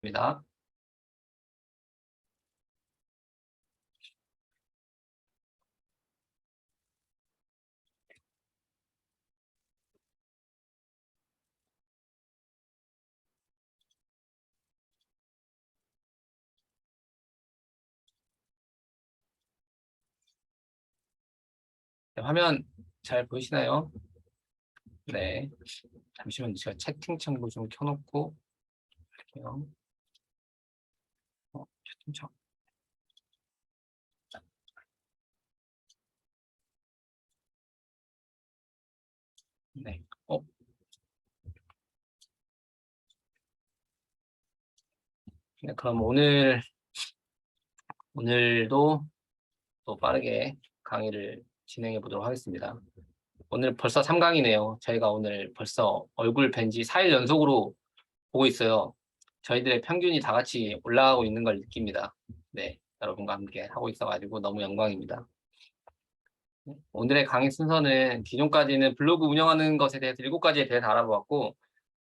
입니다. 네, 화면 잘 보이시나요? 네. 잠시만요. 제가 채팅창도 좀 켜놓고 할게요. 채팅창. 네. 네, 그럼 오늘도 또 빠르게 강의를 진행해 보도록 하겠습니다. 오늘 벌써 3강이네요. 저희가 오늘 벌써 얼굴 뵌지 4일 연속으로 보고 있어요. 저희들의 평균이 다 같이 올라가고 있는 걸 느낍니다. 네. 여러분과 함께 하고 있어가지고 너무 영광입니다. 오늘의 강의 순서는 기존까지는 블로그 운영하는 것에 대해서 7가지에 대해서 알아보았고,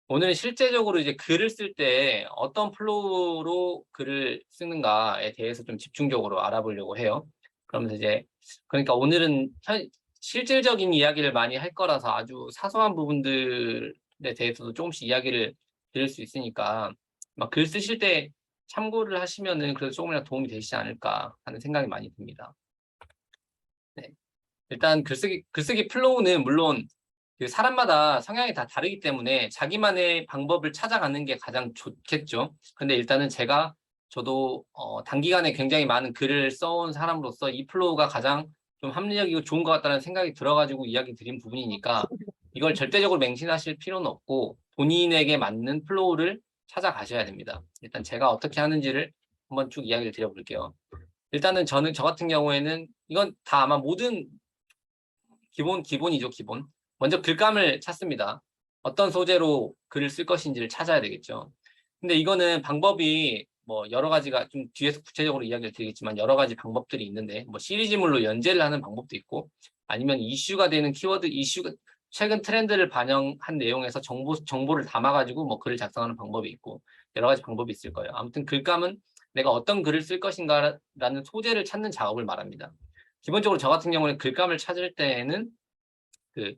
오늘은 실제적으로 이제 글을 쓸 때 어떤 플로우로 글을 쓰는가에 대해서 좀 집중적으로 알아보려고 해요. 그러면서 그러니까 오늘은 실질적인 이야기를 많이 할 거라서 아주 사소한 부분들에 대해서도 조금씩 이야기를 드릴 수 있으니까, 막 글 쓰실 때 참고를 하시면은 그래도 조금이라도 도움이 되시지 않을까 하는 생각이 많이 듭니다. 네. 일단 글쓰기 플로우는 물론 그 사람마다 성향이 다 다르기 때문에 자기만의 방법을 찾아가는 게 가장 좋겠죠. 근데 일단은 저도 단기간에 굉장히 많은 글을 써온 사람으로서 이 플로우가 가장 좀 합리적이고 좋은 것 같다는 생각이 들어가지고 이야기 드린 부분이니까 이걸 절대적으로 맹신하실 필요는 없고 본인에게 맞는 플로우를 찾아가셔야 됩니다. 일단 제가 어떻게 하는지를 한번 쭉 이야기를 드려볼게요. 일단은 저 같은 경우에는 이건 다 아마 모든 기본이죠, 기본. 먼저 글감을 찾습니다. 어떤 소재로 글을 쓸 것인지를 찾아야 되겠죠. 근데 이거는 방법이 뭐 여러 가지가 좀 뒤에서 구체적으로 이야기를 드리겠지만 여러 가지 방법들이 있는데 뭐 시리즈물로 연재를 하는 방법도 있고 아니면 이슈가 되는 이슈가 최근 트렌드를 반영한 내용에서 정보를 담아가지고 뭐 글을 작성하는 방법이 있고 여러 가지 방법이 있을 거예요. 아무튼 글감은 내가 어떤 글을 쓸 것인가라는 소재를 찾는 작업을 말합니다. 기본적으로 저 같은 경우는 글감을 찾을 때에는 그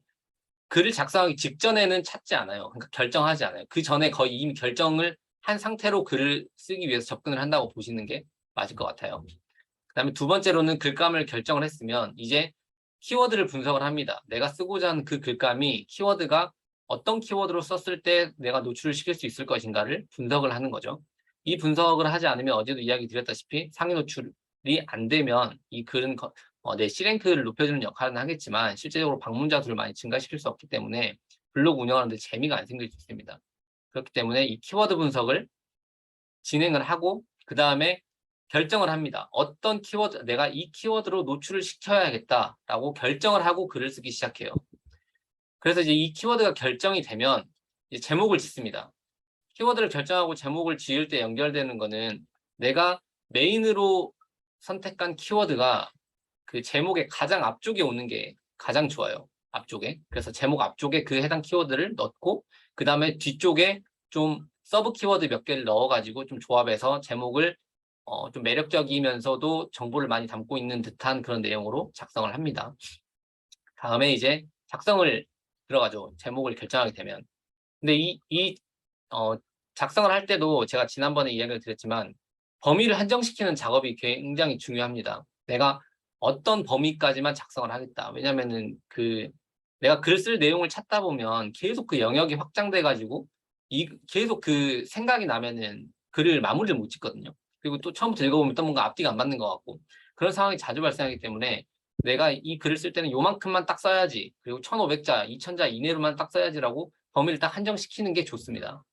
글을 작성하기 직전에는 찾지 않아요. 그러니까 결정하지 않아요. 그 전에 거의 이미 결정을 한 상태로 글을 쓰기 위해서 접근을 한다고 보시는 게 맞을 것 같아요. 그다음에 두 번째로는 글감을 결정을 했으면 이제 키워드를 분석을 합니다. 내가 쓰고자 하는 그 글감이 키워드가 어떤 키워드로 썼을 때 내가 노출을 시킬 수 있을 것인가를 분석을 하는 거죠. 이 분석을 하지 않으면 어제도 이야기 드렸다시피 상위 노출이 안 되면 이 글은 내 C랭크를 높여주는 역할은 하겠지만 실제적으로 방문자 수를 많이 증가시킬 수 없기 때문에 블로그 운영하는데 재미가 안 생길 수 있습니다. 그렇기 때문에 이 키워드 분석을 진행을 하고 그 다음에 결정을 합니다. 어떤 키워드, 내가 이 키워드로 노출을 시켜야겠다라고 결정을 하고 글을 쓰기 시작해요. 그래서 이제 이 키워드가 결정이 되면 이제 제목을 짓습니다. 키워드를 결정하고 제목을 지을 때 연결되는 거는 내가 메인으로 선택한 키워드가 그 제목의 가장 앞쪽에 오는 게 가장 좋아요. 앞쪽에. 그래서 제목 앞쪽에 그 해당 키워드를 넣고 그 다음에 뒤쪽에 좀 서브 키워드 몇 개를 넣어가지고 좀 조합해서 제목을 좀 매력적이면서도 정보를 많이 담고 있는 듯한 그런 내용으로 작성을 합니다. 다음에 이제 작성을 들어가죠. 제목을 결정하게 되면. 근데 어, 작성을 할 때도 제가 지난번에 이야기를 드렸지만 범위를 한정시키는 작업이 굉장히 중요합니다. 내가 어떤 범위까지만 작성을 하겠다. 왜냐면은 내가 글 쓸 내용을 찾다 보면 계속 그 영역이 확장돼 가지고 계속 그 생각이 나면은 글을 마무리를 못 짓거든요. 그리고 또 처음부터 읽어보면 또 뭔가 앞뒤가 안 맞는 것 같고 그런 상황이 자주 발생하기 때문에 내가 이 글을 쓸 때는 요만큼만 딱 써야지. 그리고 1500자, 2000자 이내로만 딱 써야지라고 범위를 딱 한정시키는 게 좋습니다.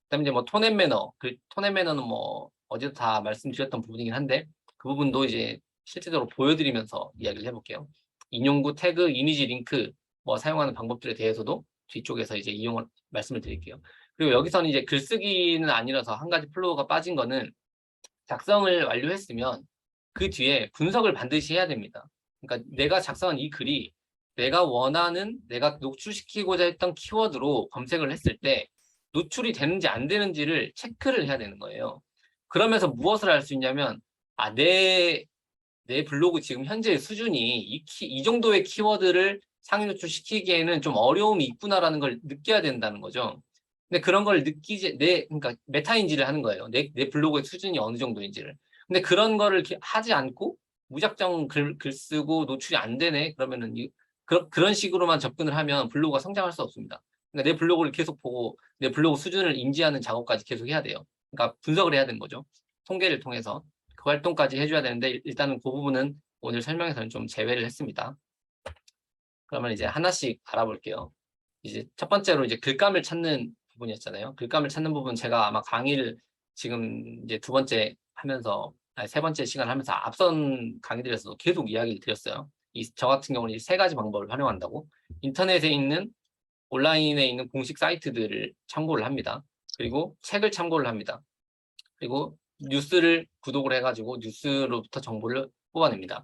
그다음에 이제 뭐 톤앤 매너, 톤앤 매너는 뭐 어제도 다 말씀드렸던 부분이긴 한데 그 부분도 이제 실제적으로 보여드리면서 이야기를 해볼게요. 인용구, 태그, 이미지, 링크 뭐 사용하는 방법들에 대해서도 뒤쪽에서 이제 말씀을 드릴게요. 그리고 여기서는 이제 글쓰기는 아니라서 한 가지 플로우가 빠진 거는 작성을 완료했으면 그 뒤에 분석을 반드시 해야 됩니다. 그러니까 내가 작성한 이 글이 내가 노출시키고자 했던 키워드로 검색을 했을 때 노출이 되는지 안 되는지를 체크를 해야 되는 거예요. 그러면서 무엇을 할 수 있냐면 내 블로그 지금 현재의 수준이 이 정도의 키워드를 상위 노출시키기에는 좀 어려움이 있구나라는 걸 느껴야 된다는 거죠. 근데 그런 걸 그러니까 메타 인지를 하는 거예요. 내 블로그의 수준이 어느 정도인지를. 근데 그런 거를 하지 않고 무작정 글 쓰고 노출이 안 되네. 그러면은 그런 식으로만 접근을 하면 블로그가 성장할 수 없습니다. 그러니까 내 블로그를 계속 보고 내 블로그 수준을 인지하는 작업까지 계속 해야 돼요. 그러니까 분석을 해야 되는 거죠. 통계를 통해서. 그 활동까지 해줘야 되는데 일단은 그 부분은 오늘 설명에서는 좀 제외를 했습니다. 그러면 이제 하나씩 알아볼게요. 이제 첫 번째로 이제 글감을 찾는 부분이었잖아요. 글감을 찾는 부분 제가 아마 강의를 지금 이제 두 번째 하면서 세 번째 시간 하면서 앞선 강의들에서도 계속 이야기를 드렸어요. 저 같은 경우는 세 가지 방법을 활용한다고 인터넷에 있는 온라인에 있는 공식 사이트들을 참고를 합니다. 그리고 책을 참고를 합니다. 그리고 뉴스를 구독을 해가지고 뉴스로부터 정보를 뽑아냅니다.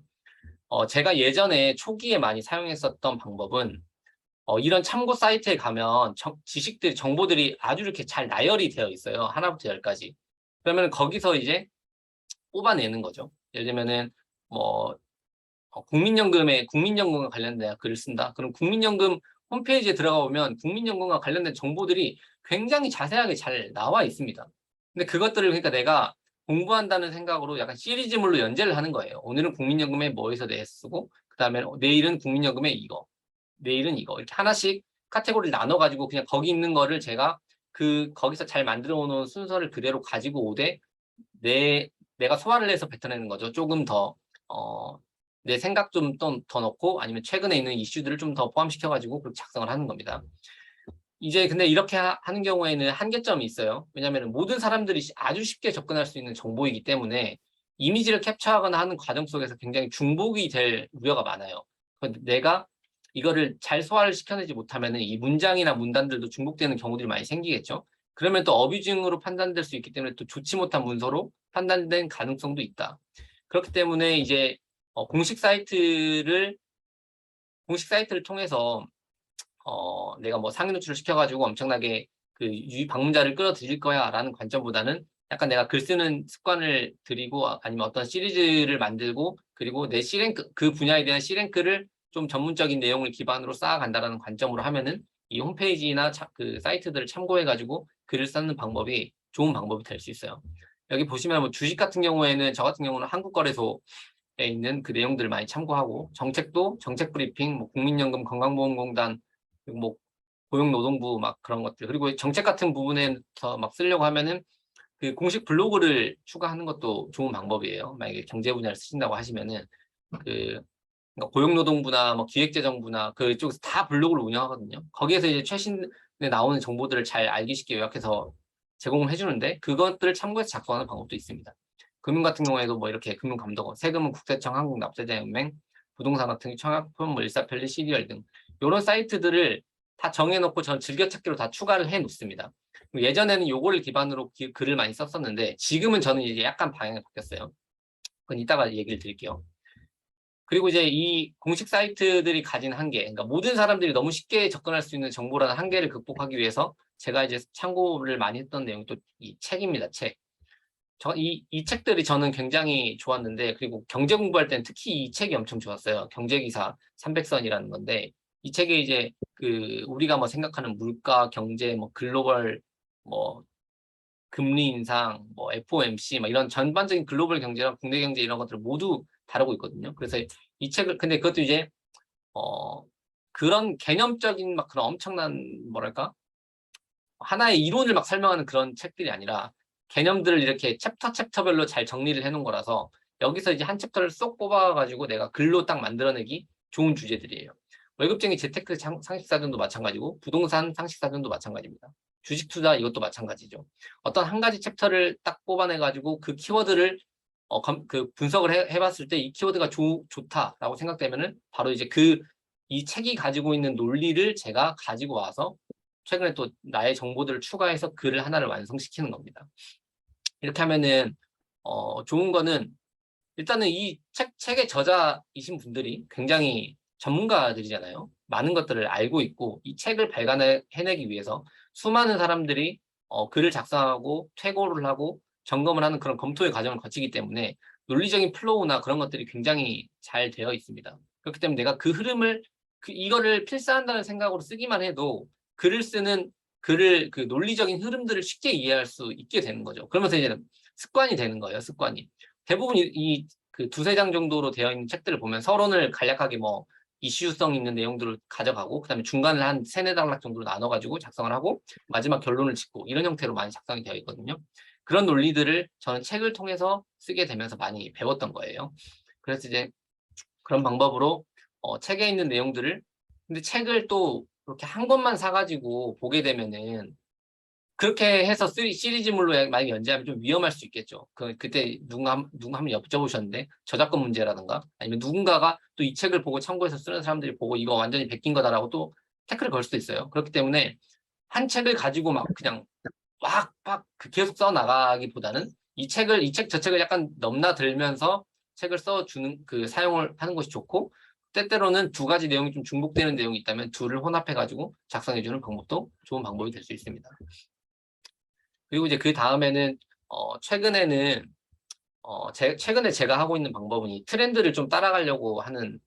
제가 예전에 초기에 많이 사용했었던 방법은 이런 참고 사이트에 가면 정보들이 아주 이렇게 잘 나열이 되어 있어요. 하나부터 열까지. 그러면 거기서 이제 뽑아내는 거죠. 예를 들면은 뭐 국민연금과 관련된 글을 쓴다. 그럼 국민연금 홈페이지에 들어가 보면 국민연금과 관련된 정보들이 굉장히 자세하게 잘 나와 있습니다. 근데 그것들을 그러니까 내가 공부한다는 생각으로 약간 시리즈물로 연재를 하는 거예요. 오늘은 국민연금에 뭐에서 대해서 쓰고 그다음에 내일은 국민연금에 이거, 내일은 이거 이렇게 하나씩 카테고리를 나눠가지고 그냥 거기 있는 거를 제가 거기서 잘 만들어 놓은 순서를 그대로 가지고 오되 내가 소화를 해서 뱉어내는 거죠. 조금 더 내 생각 좀 더 넣고 아니면 최근에 있는 이슈들을 좀 더 포함시켜가지고 그렇게 작성을 하는 겁니다. 이제 근데 이렇게 하는 경우에는 한계점이 있어요. 왜냐하면 모든 사람들이 아주 쉽게 접근할 수 있는 정보이기 때문에 이미지를 캡처하거나 하는 과정 속에서 굉장히 중복이 될 우려가 많아요. 내가 이거를 잘 소화를 시켜내지 못하면 이 문장이나 문단들도 중복되는 경우들이 많이 생기겠죠. 그러면 또 어뷰징으로 판단될 수 있기 때문에 또 좋지 못한 문서로 판단된 가능성도 있다. 그렇기 때문에 이제 공식 사이트를 통해서 내가 뭐 상위 노출을 시켜가지고 엄청나게 그 방문자를 끌어들일 거야라는 관점보다는 약간 내가 글 쓰는 습관을 들이고 아니면 어떤 시리즈를 만들고 그리고 내 C랭크 그 분야에 대한 C랭크를 좀 전문적인 내용을 기반으로 쌓아간다라는 관점으로 하면은 이 홈페이지나 그 사이트들을 참고해가지고 글을 쓰는 방법이 좋은 방법이 될 수 있어요. 여기 보시면 뭐 주식 같은 경우에는 저 같은 경우는 한국거래소 있는 그 내용들을 많이 참고하고 정책도 정책 브리핑, 뭐 국민연금, 건강보험공단, 그리고 뭐 고용노동부 막 그런 것들 그리고 정책 같은 부분에서 막 쓰려고 하면은 그 공식 블로그를 추가하는 것도 좋은 방법이에요. 만약에 경제 분야를 쓰신다고 하시면은 그 그러니까 고용노동부나 뭐 기획재정부나 그쪽에서 다 블로그를 운영하거든요. 거기에서 이제 최신에 나오는 정보들을 잘 알기 쉽게 요약해서 제공을 해주는데 그것들을 참고해서 작성하는 방법도 있습니다. 금융 같은 경우에도 뭐 이렇게 금융감독원, 세금은 국세청, 한국납세자연맹, 부동산 같은 청약품, 뭐 일사편리, CDR 등 이런 사이트들을 다 정해놓고 전 즐겨찾기로 다 추가를 해 놓습니다. 예전에는 요거를 기반으로 글을 많이 썼었는데 지금은 저는 이제 약간 방향이 바뀌었어요. 그건 이따가 얘기를 드릴게요. 그리고 이제 이 공식 사이트들이 가진 한계, 그러니까 모든 사람들이 너무 쉽게 접근할 수 있는 정보라는 한계를 극복하기 위해서 제가 이제 참고를 많이 했던 내용이 또 이 책입니다, 책. 이 책들이 저는 굉장히 좋았는데, 그리고 경제 공부할 때는 특히 이 책이 엄청 좋았어요. 경제기사 300선이라는 건데, 이 책에 이제 우리가 뭐 생각하는 물가, 경제, 뭐 글로벌, 뭐 금리 인상, 뭐 FOMC, 막 이런 전반적인 글로벌 경제랑 국내 경제 이런 것들을 모두 다루고 있거든요. 그래서 이 책을, 근데 그것도 이제, 어, 그런 개념적인 막 그런 엄청난, 뭐랄까? 하나의 이론을 막 설명하는 그런 책들이 아니라 개념들을 이렇게 챕터별로 잘 정리를 해놓은 거라서 여기서 이제 한 챕터를 쏙 뽑아가지고 내가 글로 딱 만들어내기 좋은 주제들이에요. 월급쟁이 재테크 상식사전도 마찬가지고 부동산 상식사전도 마찬가지입니다. 주식 투자 이것도 마찬가지죠. 어떤 한 가지 챕터를 딱 뽑아내가지고 그 키워드를 그 분석을 해봤을 때 이 키워드가 좋다라고 생각되면은 바로 이제 이 책이 가지고 있는 논리를 제가 가지고 와서 최근에 또 나의 정보들을 추가해서 글을 하나를 완성시키는 겁니다. 이렇게 하면은 좋은 거는 일단은 이 책의 저자이신 분들이 굉장히 전문가들이잖아요. 많은 것들을 알고 있고 이 책을 발간해내기 위해서 수많은 사람들이 글을 작성하고 퇴고를 하고 점검을 하는 그런 검토의 과정을 거치기 때문에 논리적인 플로우나 그런 것들이 굉장히 잘 되어 있습니다. 그렇기 때문에 내가 그 흐름을 이거를 필사한다는 생각으로 쓰기만 해도 글을 쓰는 글을 그 논리적인 흐름들을 쉽게 이해할 수 있게 되는 거죠. 그러면서 이제 습관이 되는 거예요. 습관이. 대부분 그 두세 장 정도로 되어 있는 책들을 보면 서론을 간략하게 뭐 이슈성 있는 내용들을 가져가고 그다음에 중간을 한 세네 단락 정도로 나눠가지고 작성을 하고 마지막 결론을 짓고 이런 형태로 많이 작성이 되어 있거든요. 그런 논리들을 저는 책을 통해서 쓰게 되면서 많이 배웠던 거예요. 그래서 이제 그런 방법으로 책에 있는 내용들을 근데 책을 또 그렇게 한 권만 사가지고 보게 되면은 그렇게 해서 시리즈물로 만약에 연재하면 좀 위험할 수 있겠죠. 그때 누가 한번 여쭤보셨는데 저작권 문제라든가 아니면 누군가가 또 이 책을 보고 참고해서 쓰는 사람들이 보고 이거 완전히 베낀 거다라고 또 태클을 걸 수도 있어요. 그렇기 때문에 한 책을 가지고 막 그냥 막 계속 써 나가기보다는 이 책 저 책을 약간 넘나들면서 책을 써주는 사용을 하는 것이 좋고 때때로는 두 가지 내용이 좀 중복되는 내용이 있다면 둘을 혼합해가지고 작성해주는 방법도 좋은 방법이 될 수 있습니다. 그리고 이제 그 다음에는 최근에는 최근에 제가 하고 있는 방법은 이 트렌드를 좀 따라가려고 하는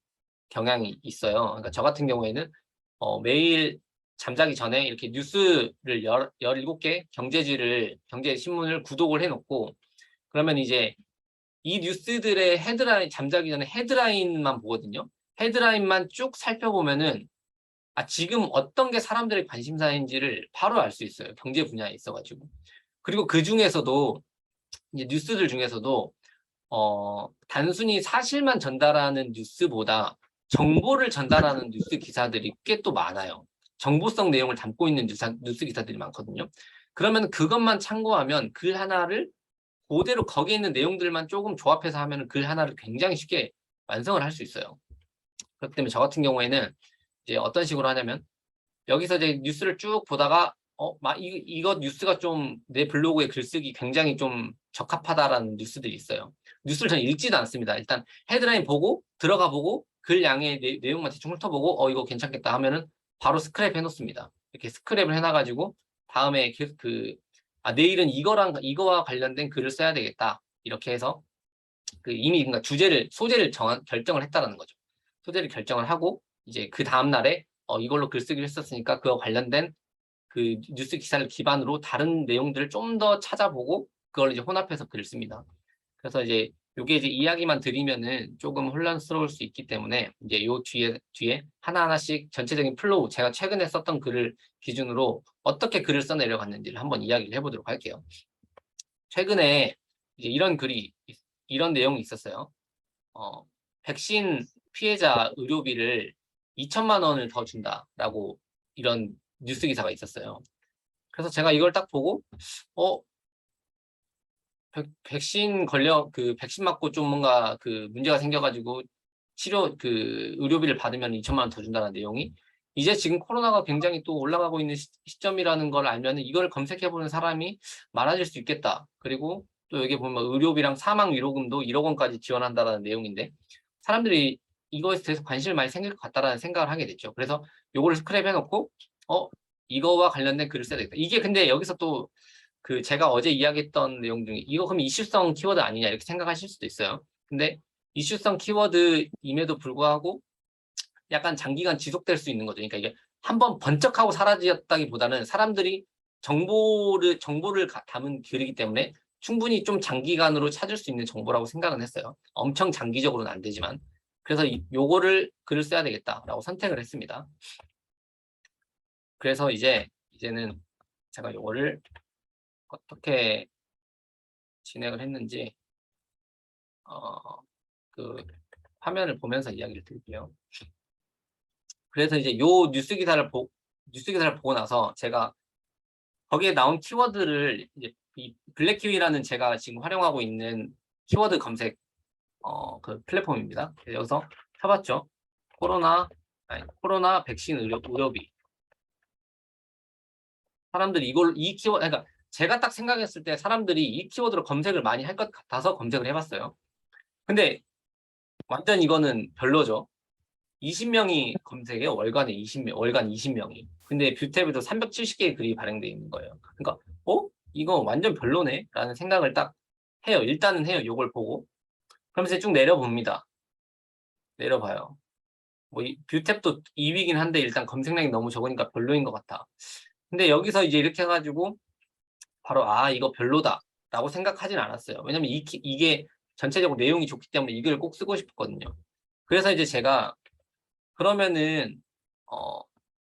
경향이 있어요. 그러니까 저 같은 경우에는 매일 잠자기 전에 이렇게 뉴스를 17개 경제 신문을 구독을 해놓고 그러면 이제 이 뉴스들의 헤드라인 잠자기 전에 헤드라인만 보거든요. 헤드라인만 쭉 살펴보면은 지금 어떤 게 사람들의 관심사인지를 바로 알 수 있어요. 경제 분야에 있어가지고. 그리고 그 중에서도 이제 뉴스들 중에서도 단순히 사실만 전달하는 뉴스보다 정보를 전달하는 뉴스 기사들이 꽤 또 많아요. 정보성 내용을 담고 있는 뉴스 기사들이 많거든요. 그러면 그것만 참고하면 글 하나를 그대로 거기에 있는 내용들만 조금 조합해서 하면 글 하나를 굉장히 쉽게 완성을 할 수 있어요. 그렇기 때문에 저 같은 경우에는 이제 어떤 식으로 하냐면 여기서 이제 뉴스를 쭉 보다가 이거 뉴스가 좀 내 블로그에 글쓰기 굉장히 좀 적합하다라는 뉴스들이 있어요. 뉴스를 저는 읽지도 않습니다. 일단 헤드라인 보고 들어가 보고 글 양의 내용만 대충 훑어보고 이거 괜찮겠다 하면은 바로 스크랩 해놓습니다. 이렇게 스크랩을 해놔가지고 다음에 내일은 이거와 관련된 글을 써야 되겠다. 이렇게 해서 이미 그러니까 소재를 결정을 했다라는 거죠. 소재를 결정을 하고 이제 그 다음 날에 이걸로 글쓰기를 했었으니까 그와 관련된 그 뉴스 기사를 기반으로 다른 내용들을 좀 더 찾아보고 그걸 이제 혼합해서 글을 씁니다. 그래서 이제 요게 이제 이야기만 드리면은 조금 혼란스러울 수 있기 때문에 이제 요 뒤에 하나하나씩 전체적인 플로우 제가 최근에 썼던 글을 기준으로 어떻게 글을 써내려갔는지를 한번 이야기를 해보도록 할게요. 최근에 이제 이런 내용이 있었어요. 백신 피해자 의료비를 2천만 원을 더 준다라고 이런 뉴스 기사가 있었어요. 그래서 제가 이걸 딱 보고 백신 맞고 좀 뭔가 문제가 생겨가지고 의료비를 받으면 2천만 원 더 준다는 내용이 이제 지금 코로나가 굉장히 또 올라가고 있는 시점이라는 걸 알면 이걸 검색해보는 사람이 많아질 수 있겠다. 그리고 또 여기 보면 의료비랑 사망 위로금도 1억 원까지 지원한다는 내용인데 사람들이 이거에 대해서 관심을 많이 생길 것 같다라는 생각을 하게 됐죠. 그래서 요거를 스크랩 해놓고 이거와 관련된 글을 써야 되겠다. 이게 근데 여기서 또 제가 어제 이야기했던 내용 중에 이거 그럼 이슈성 키워드 아니냐 이렇게 생각하실 수도 있어요. 근데 이슈성 키워드임에도 불구하고 약간 장기간 지속될 수 있는 거죠. 그러니까 이게 한번 번쩍하고 사라졌다기보다는 사람들이 정보를 담은 글이기 때문에 충분히 좀 장기간으로 찾을 수 있는 정보라고 생각은 했어요. 엄청 장기적으로는 안 되지만. 그래서 요거를 글을 써야 되겠다라고 선택을 했습니다. 그래서 이제는 제가 요거를 어떻게 진행을 했는지 화면을 보면서 이야기를 드릴게요. 그래서 이제 요 뉴스 기사를 보고 나서 제가 거기에 나온 키워드를 이제 이 블랙키위라는 제가 지금 활용하고 있는 키워드 검색 플랫폼입니다. 여기서 쳐봤죠. 코로나 백신 의료비. 사람들이 이 키워드, 그러니까 제가 딱 생각했을 때 사람들이 이 키워드로 검색을 많이 할 것 같아서 검색을 해봤어요. 근데 완전 이거는 별로죠. 20명이 검색해요. 월간에 20명, 월간 20명이. 근데 뷰탭에도 370개의 글이 발행돼 있는 거예요. 그러니까 이거 완전 별로네? 라는 생각을 딱 해요. 일단은 해요. 요걸 보고. 그러면서 쭉 내려봅니다. 내려봐요. 뭐 뷰탭도 2위긴 한데 일단 검색량이 너무 적으니까 별로인 것 같아. 근데 여기서 이제 이렇게 해가지고 바로 이거 별로다 라고 생각하진 않았어요. 왜냐면 이게 전체적으로 내용이 좋기 때문에 이걸 꼭 쓰고 싶었거든요. 그래서 이제 제가 그러면은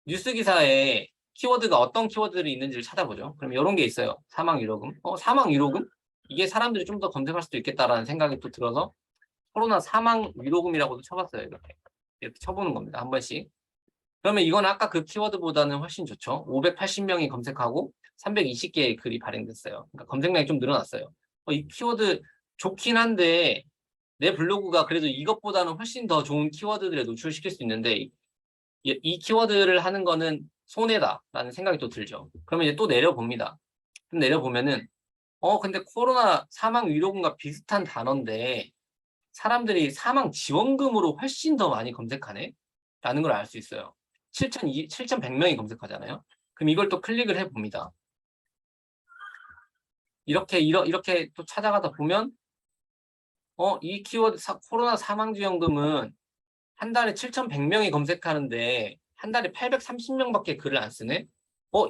뉴스 기사에 키워드가 어떤 키워드들이 있는지를 찾아보죠. 그럼 이런 게 있어요. 사망 위로금. 사망 위로금? 이게 사람들이 좀 더 검색할 수도 있겠다라는 생각이 또 들어서 코로나 사망 위로금이라고도 쳐봤어요. 이렇게 쳐보는 겁니다. 한 번씩. 그러면 이건 아까 그 키워드보다는 훨씬 좋죠. 580명이 검색하고 320개의 글이 발행됐어요. 그러니까 검색량이 좀 늘어났어요. 이 키워드 좋긴 한데 내 블로그가 그래도 이것보다는 훨씬 더 좋은 키워드들에 노출시킬 수 있는데 이 키워드를 하는 거는 손해다라는 생각이 또 들죠. 그러면 이제 또 내려봅니다. 좀 내려보면은 근데 코로나 사망 위로금과 비슷한 단어인데 사람들이 사망 지원금으로 훨씬 더 많이 검색하네? 라는 걸 알 수 있어요. 7,100명이 검색하잖아요. 그럼 이걸 또 클릭을 해봅니다. 이렇게 또 찾아가다 보면 이 키워드 코로나 사망지원금은 한 달에 7,100명이 검색하는데 한 달에 830명밖에 글을 안 쓰네?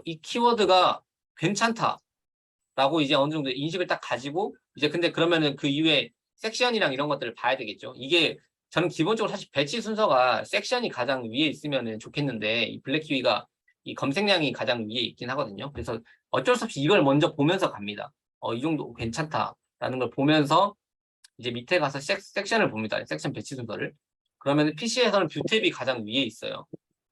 이 키워드가 괜찮다라고 이제 어느 정도 인식을 딱 가지고 이제 근데 그러면은 그 이후에 섹션이랑 이런 것들을 봐야 되겠죠. 이게 저는 기본적으로 사실 배치 순서가 섹션이 가장 위에 있으면 좋겠는데 이 블랙키위가 이 검색량이 가장 위에 있긴 하거든요. 그래서 어쩔 수 없이 이걸 먼저 보면서 갑니다. 이 정도 괜찮다라는 걸 보면서 이제 밑에 가서 섹션을 봅니다. 섹션 배치 순서를. 그러면 PC에서는 뷰탭이 가장 위에 있어요.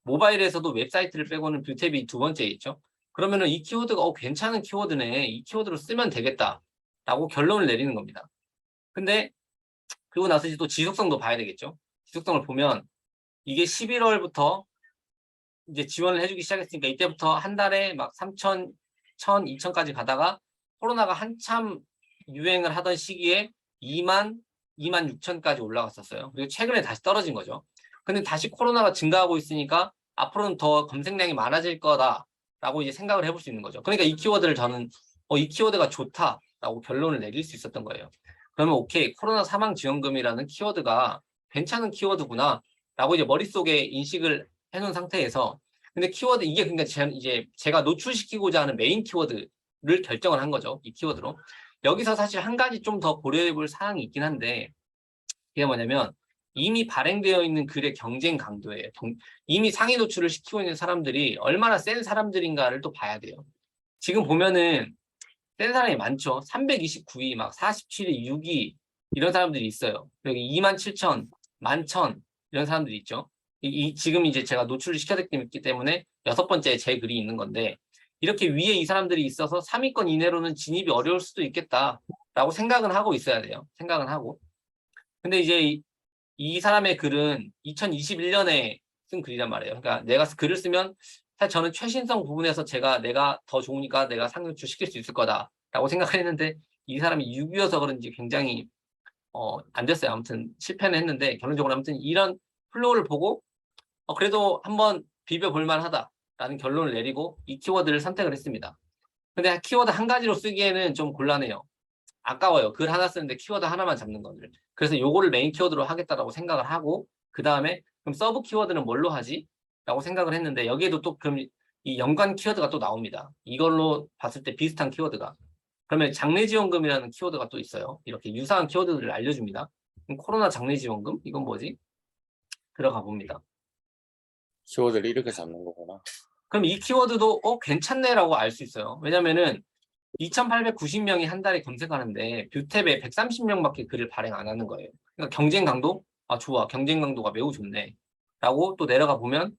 모바일에서도 웹사이트를 빼고는 뷰탭이 두 번째에 있죠. 그러면은 이 키워드가 괜찮은 키워드네. 이 키워드로 쓰면 되겠다라고 결론을 내리는 겁니다. 근데 그리고 나서 이제 또 지속성도 봐야 되겠죠. 지속성을 보면 이게 11월부터 이제 지원을 해주기 시작했으니까 이때부터 한 달에 막 3천, 1천, 2천까지 가다가 코로나가 한참 유행을 하던 시기에 2만 6천까지 올라갔었어요. 그리고 최근에 다시 떨어진 거죠. 근데 다시 코로나가 증가하고 있으니까 앞으로는 더 검색량이 많아질 거다라고 이제 생각을 해볼 수 있는 거죠. 그러니까 이 키워드를 저는 이 키워드가 좋다라고 결론을 내릴 수 있었던 거예요. 그러면 오케이, 코로나 사망 지원금이라는 키워드가 괜찮은 키워드구나 라고 이제 머릿속에 인식을 해놓은 상태에서 근데 키워드 이게 그러니까 이제 제가 노출시키고자 하는 메인 키워드를 결정을 한 거죠. 이 키워드로. 여기서 사실 한 가지 좀 더 고려해 볼 사항이 있긴 한데 그게 뭐냐면 이미 발행되어 있는 글의 경쟁 강도예요. 이미 상위 노출을 시키고 있는 사람들이 얼마나 센 사람들인가를 또 봐야 돼요. 지금 보면은 센 사람이 많죠. 329위, 막 47위, 6위 이런 사람들이 있어요. 여기 27,000, 11,000 이런 사람들이 있죠. 지금 이제 제가 노출을 시켜드렸기 때문에 6번째 제 글이 있는 건데 이렇게 위에 이 사람들이 있어서 3위권 이내로는 진입이 어려울 수도 있겠다라고 생각은 하고 있어야 돼요. 생각은 하고. 근데 이제 이 사람의 글은 2021년에 쓴 글이란 말이에요. 그러니까 내가 글을 쓰면 사실 저는 최신성 부분에서 내가 더 좋으니까 내가 상노출 시킬 수 있을 거다라고 생각했는데 이 사람이 6위여서 그런지 굉장히 안 됐어요. 아무튼 실패는 했는데 결론적으로 아무튼 이런 플로우를 보고 그래도 한번 비벼볼 만하다라는 결론을 내리고 이 키워드를 선택을 했습니다. 근데 키워드 한 가지로 쓰기에는 좀 곤란해요. 아까워요. 글 하나 쓰는데 키워드 하나만 잡는 거를. 그래서 요거를 메인 키워드로 하겠다라고 생각을 하고 그 다음에 그럼 서브 키워드는 뭘로 하지? 라고 생각을 했는데 여기에도 또 그럼 이 연관 키워드가 또 나옵니다. 이걸로 봤을 때 비슷한 키워드가. 그러면 장래지원금이라는 키워드가 또 있어요. 이렇게 유사한 키워드들을 알려줍니다. 그럼 코로나 장래지원금? 이건 뭐지? 들어가 봅니다. 키워드를 이렇게 잡는 거구나. 그럼 이 키워드도 괜찮네라고 알 수 있어요. 왜냐면은 2,890명이 한 달에 검색하는데 뷰탭에 130명밖에 글을 발행 안 하는 거예요. 그러니까 경쟁 강도? 좋아. 경쟁 강도가 매우 좋네. 라고 또 내려가 보면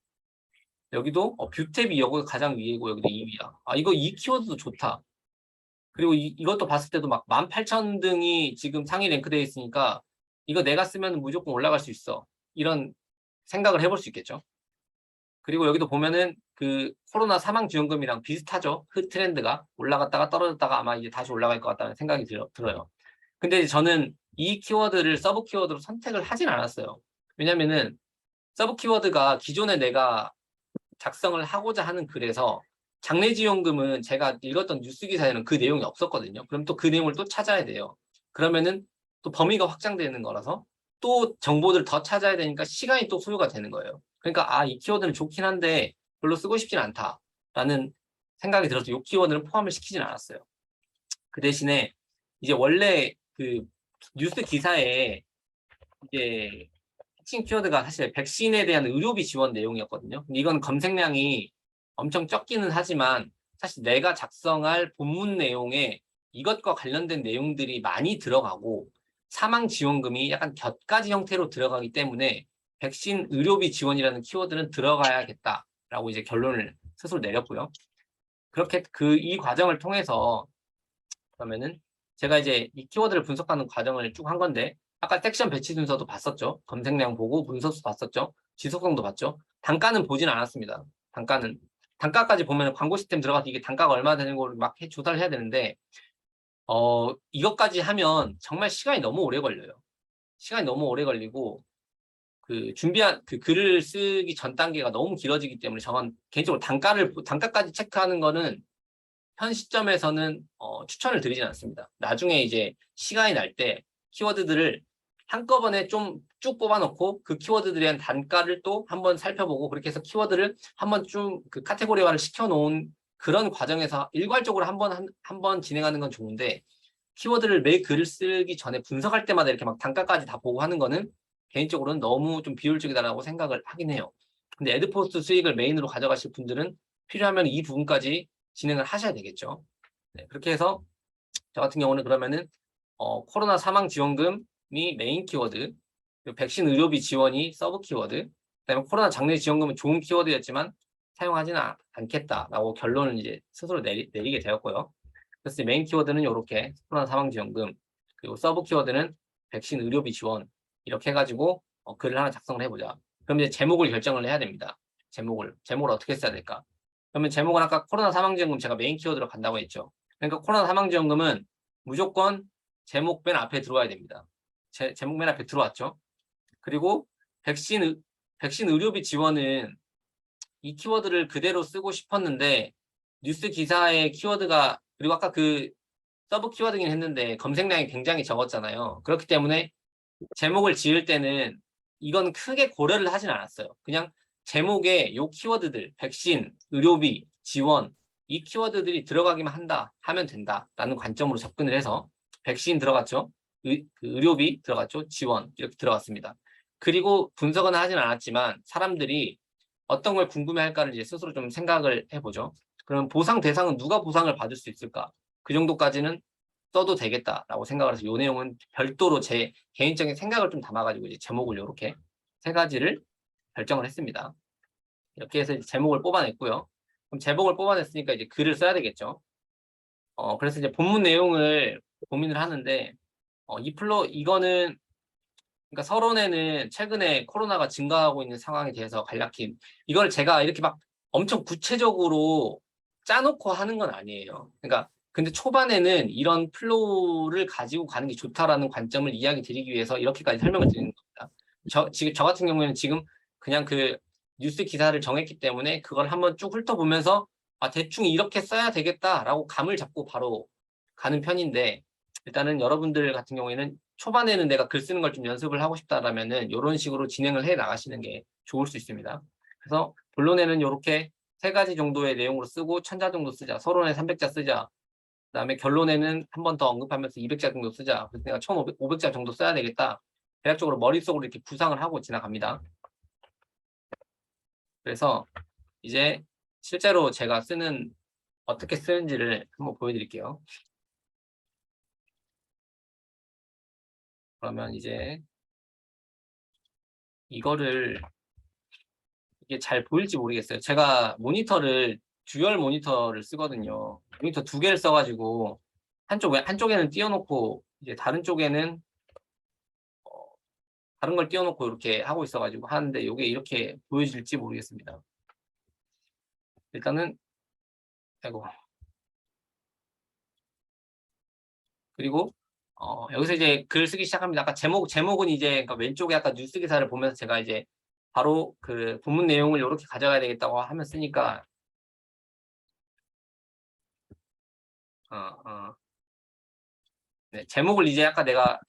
여기도 뷰탭이 여기가 가장 위이고 여기도 2위야. 이거 이 키워드도 좋다. 그리고 이것도 봤을 때도 막 18,000등이 지금 상위 랭크되어 있으니까 이거 내가 쓰면 무조건 올라갈 수 있어. 이런 생각을 해볼 수 있겠죠. 그리고 여기도 보면은 그 코로나 사망지원금이랑 비슷하죠. 트렌드가 올라갔다가 떨어졌다가 아마 이제 다시 올라갈 것 같다는 생각이 들어요. 근데 저는 이 키워드를 서브 키워드로 선택을 하진 않았어요. 왜냐면은 서브 키워드가 기존에 내가 작성을 하고자 하는 글에서 장래지원금은 제가 읽었던 뉴스 기사에는 그 내용이 없었거든요. 그럼 또 그 내용을 또 찾아야 돼요. 그러면은 또 범위가 확장되는 거라서 또 정보들을 더 찾아야 되니까 시간이 또 소요가 되는 거예요. 그러니까 이 키워드는 좋긴 한데 별로 쓰고 싶진 않다라는 생각이 들어서 이 키워드는 포함을 시키진 않았어요. 그 대신에 이제 원래 그 뉴스 기사에 이제 핵심 키워드가 사실 백신에 대한 의료비 지원 내용이었거든요. 근데 이건 검색량이 엄청 적기는 하지만 사실 내가 작성할 본문 내용에 이것과 관련된 내용들이 많이 들어가고 사망지원금이 약간 곁가지 형태로 들어가기 때문에 백신 의료비 지원이라는 키워드는 들어가야겠다라고 이제 결론을 스스로 내렸고요. 그렇게 이 과정을 통해서 그러면은 제가 이제 이 키워드를 분석하는 과정을 쭉 한 건데 아까 섹션 배치 순서도 봤었죠. 검색량 보고 문서수 봤었죠. 지속성도 봤죠. 단가는 보진 않았습니다. 단가까지 보면 광고 시스템 들어가서 이게 단가가 얼마 되는 걸 막 조사를 해야 되는데 이것까지 하면 정말 시간이 너무 오래 걸려요. 시간이 너무 오래 걸리고 그 준비한 그 글을 쓰기 전 단계가 너무 길어지기 때문에 저는 개인적으로 단가까지 체크하는 거는 현 시점에서는 추천을 드리진 않습니다. 나중에 이제 시간이 날 때 키워드들을 한꺼번에 좀 쭉 뽑아놓고 그 키워드들에 대한 단가를 또 한번 살펴보고 그렇게 해서 키워드를 한번 좀 그 카테고리화를 시켜놓은 그런 과정에서 일괄적으로 한번 진행하는 건 좋은데 키워드를 매 글을 쓰기 전에 분석할 때마다 이렇게 막 단가까지 다 보고 하는 거는 개인적으로는 너무 좀 비효율적이다라고 생각을 하긴 해요. 근데 애드포스트 수익을 메인으로 가져가실 분들은 필요하면 이 부분까지 진행을 하셔야 되겠죠. 네, 그렇게 해서 저 같은 경우는 그러면은 코로나 사망 지원금이 메인 키워드, 그리고 백신 의료비 지원이 서브 키워드, 그다음에 코로나 장래 지원금은 좋은 키워드였지만 사용하지는 않겠다라고 결론을 이제 스스로 내리게 되었고요. 그래서 메인 키워드는 이렇게 코로나 사망 지원금, 그리고 서브 키워드는 백신 의료비 지원 이렇게 해가지고 글을 하나 작성을 해보자. 그럼 이제 제목을 결정을 해야 됩니다. 제목을 어떻게 써야 될까? 그러면 제목은 아까 코로나 사망지원금 제가 메인 키워드로 간다고 했죠. 그러니까 코로나 사망지원금은 무조건 제목 맨 앞에 들어와야 됩니다. 제목 맨 앞에 들어왔죠. 그리고 백신 의료비 지원은 이 키워드를 그대로 쓰고 싶었는데 뉴스 기사의 키워드가 그리고 아까 그 서브 키워드긴 했는데 검색량이 굉장히 적었잖아요. 그렇기 때문에 제목을 지을 때는 이건 크게 고려를 하진 않았어요. 그냥 제목에 요 키워드들, 백신, 의료비, 지원, 이 키워드들이 들어가기만 하면 된다라는 관점으로 접근을 해서 백신 들어갔죠. 의료비 들어갔죠. 지원 이렇게 들어갔습니다. 그리고 분석은 하진 않았지만 사람들이 어떤 걸 궁금해할까를 이제 스스로 좀 생각을 해보죠. 그럼 보상 대상은 누가 보상을 받을 수 있을까? 그 정도까지는 써도 되겠다라고 생각을 해서 이 내용은 별도로 제 개인적인 생각을 좀 담아가지고 이제 제목을 이렇게 세 가지를 결정을 했습니다. 이렇게 해서 이제 제목을 뽑아냈고요. 그럼 제목을 뽑아냈으니까 이제 글을 써야 되겠죠. 그래서 이제 본문 내용을 고민을 하는데 이거는 그러니까 서론에는 최근에 코로나가 증가하고 있는 상황에 대해서 간략히 이걸 제가 이렇게 막 엄청 구체적으로 짜놓고 하는 건 아니에요. 그러니까 근데 초반에는 이런 플로우를 가지고 가는 게 좋다라는 관점을 이야기 드리기 위해서 이렇게까지 설명을 드리는 겁니다. 저 같은 경우에는 지금 그냥 그 뉴스 기사를 정했기 때문에 그걸 한번 쭉 훑어보면서 대충 이렇게 써야 되겠다라고 감을 잡고 바로 가는 편인데 일단은 여러분들 같은 경우에는 초반에는 내가 글 쓰는 걸 좀 연습을 하고 싶다라면은 이런 식으로 진행을 해 나가시는 게 좋을 수 있습니다. 그래서 본론에는 이렇게 세 가지 정도의 내용으로 쓰고 1000자 정도 쓰자. 서론에 300자 쓰자. 그다음에 결론에는 한 번 더 언급하면서 200자 정도 쓰자. 그래서 내가 1500자 정도 써야 되겠다. 대략적으로 머릿속으로 이렇게 구상을 하고 지나갑니다. 그래서 이제 실제로 제가 어떻게 쓰는지를 한번 보여드릴게요. 그러면 이제 이거를 이게 잘 보일지 모르겠어요. 제가 듀얼 모니터를 쓰거든요. 모니터 두 개를 써가지고 한쪽에는 띄워놓고 이제 다른 쪽에는 다른 걸 띄워놓고 이렇게 하고 있어가지고 하는데 이게 이렇게 보여질지 모르겠습니다. 일단은 아이고 그리고 여기서 이제 글 쓰기 시작합니다. 아까 제목은 이제 그러니까 왼쪽에 아까 뉴스 기사를 보면서 제가 이제 바로 그 본문 내용을 이렇게 가져가야 되겠다고 하면 쓰니까 네, 제목을 이제 아까 내가